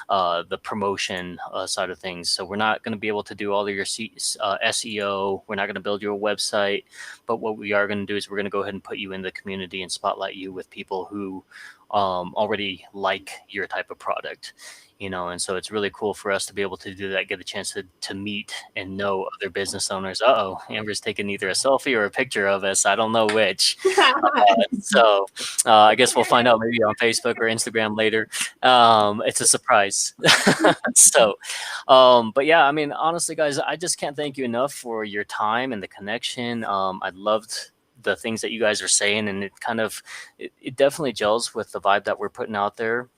the promotion side of things. So we're not going to be able to do all of your SEO. We're not going to build you a website. But what we are going to do is we're going to go ahead and put you in the community and spotlight you with people who already like your type of product. And so it's really cool for us to be able to do that, get a chance to meet and know other business owners. Amber's taking either a selfie or a picture of us. I don't know which. So I guess we'll find out maybe on Facebook or Instagram later. It's a surprise. So, but yeah, I mean, honestly, guys, I just can't thank you enough for your time and the connection. I loved the things that you guys are saying, and it definitely gels with the vibe that we're putting out there.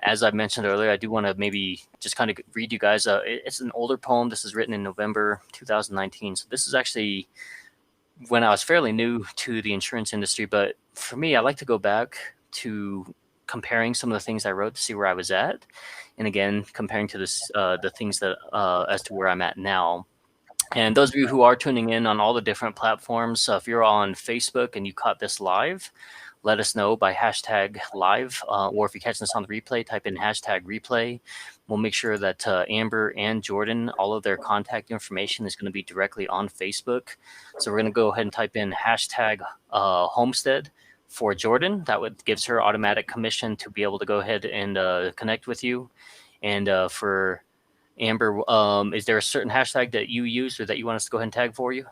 As I mentioned earlier, I do want to maybe just kind of read you guys. It's an older poem. This is written in November 2019. So this is actually when I was fairly new to the insurance industry. But for me, I like to go back to comparing some of the things I wrote to see where I was at. And again, comparing to the things that as to where I'm at now. And those of you who are tuning in on all the different platforms, if you're on Facebook and you caught this live, let us know by hashtag live, or if you catch this on the replay, type in hashtag replay. We'll make sure that Amber and Jordan, all of their contact information is going to be directly on Facebook. So we're going to go ahead and type in hashtag homestead for Jordan. That gives her automatic commission to be able to go ahead and connect with you. And for Amber, is there a certain hashtag that you use or that you want us to go ahead and tag for you?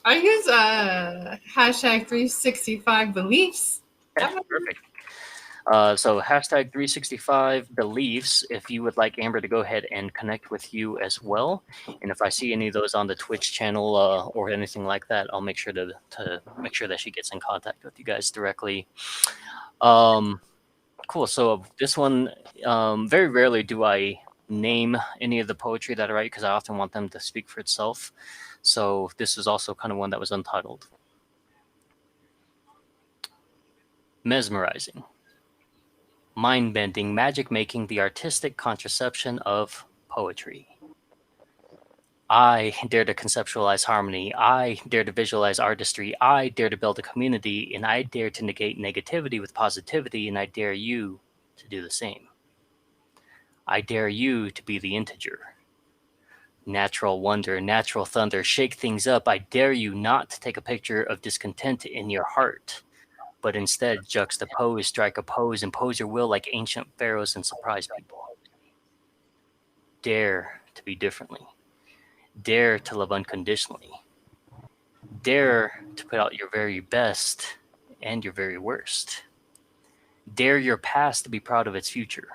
I use hashtag 365 beliefs. Yeah, perfect. So hashtag 365 beliefs if you would like Amber to go ahead and connect with you as well. And if I see any of those on the Twitch channel or anything like that, I'll make sure to make sure that she gets in contact with you guys directly. Cool. So this one, very rarely do I name any of the poetry that I write because I often want them to speak for itself. So this is also kind of one that was untitled. Mesmerizing. Mind-bending, magic-making, the artistic contraception of poetry. I dare to conceptualize harmony. I dare to visualize artistry. I dare to build a community, and I dare to negate negativity with positivity, and I dare you to do the same. I dare you to be the integer. Natural wonder, natural thunder, shake things up. I dare you not to take a picture of discontent in your heart, but instead juxtapose, strike a pose, impose your will like ancient pharaohs and surprise people. Dare to be differently. Dare to love unconditionally. Dare to put out your very best and your very worst. Dare your past to be proud of its future.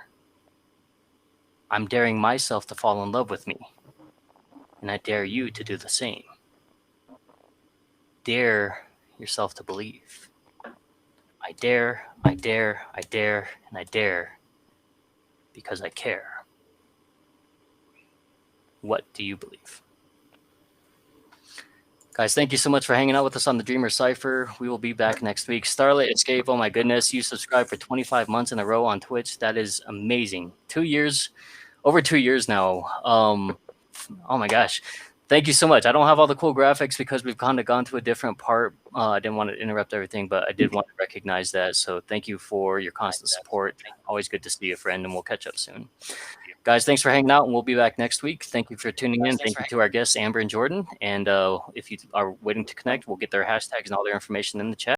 I'm daring myself to fall in love with me, and I dare you to do the same. Dare yourself to believe. I dare, I dare, I dare, and I dare because I care. What do you believe? Guys, thank you so much for hanging out with us on the Dreamer Cypher. We will be back next week. Starlit Escape, oh my goodness, you subscribed for 25 months in a row on Twitch. That is amazing. 2 years, over 2 years now. Oh my gosh. Thank you so much. I don't have all the cool graphics because we've kind of gone to a different part. I didn't want to interrupt everything, but I did want to recognize that. So thank you for your constant support. Always good to see you, friend, and we'll catch up soon. Guys, thanks for hanging out, and we'll be back next week. Thank you for tuning in. Thank you to our guests, Amber and Jordan. And if you are waiting to connect, we'll get their hashtags and all their information in the chat.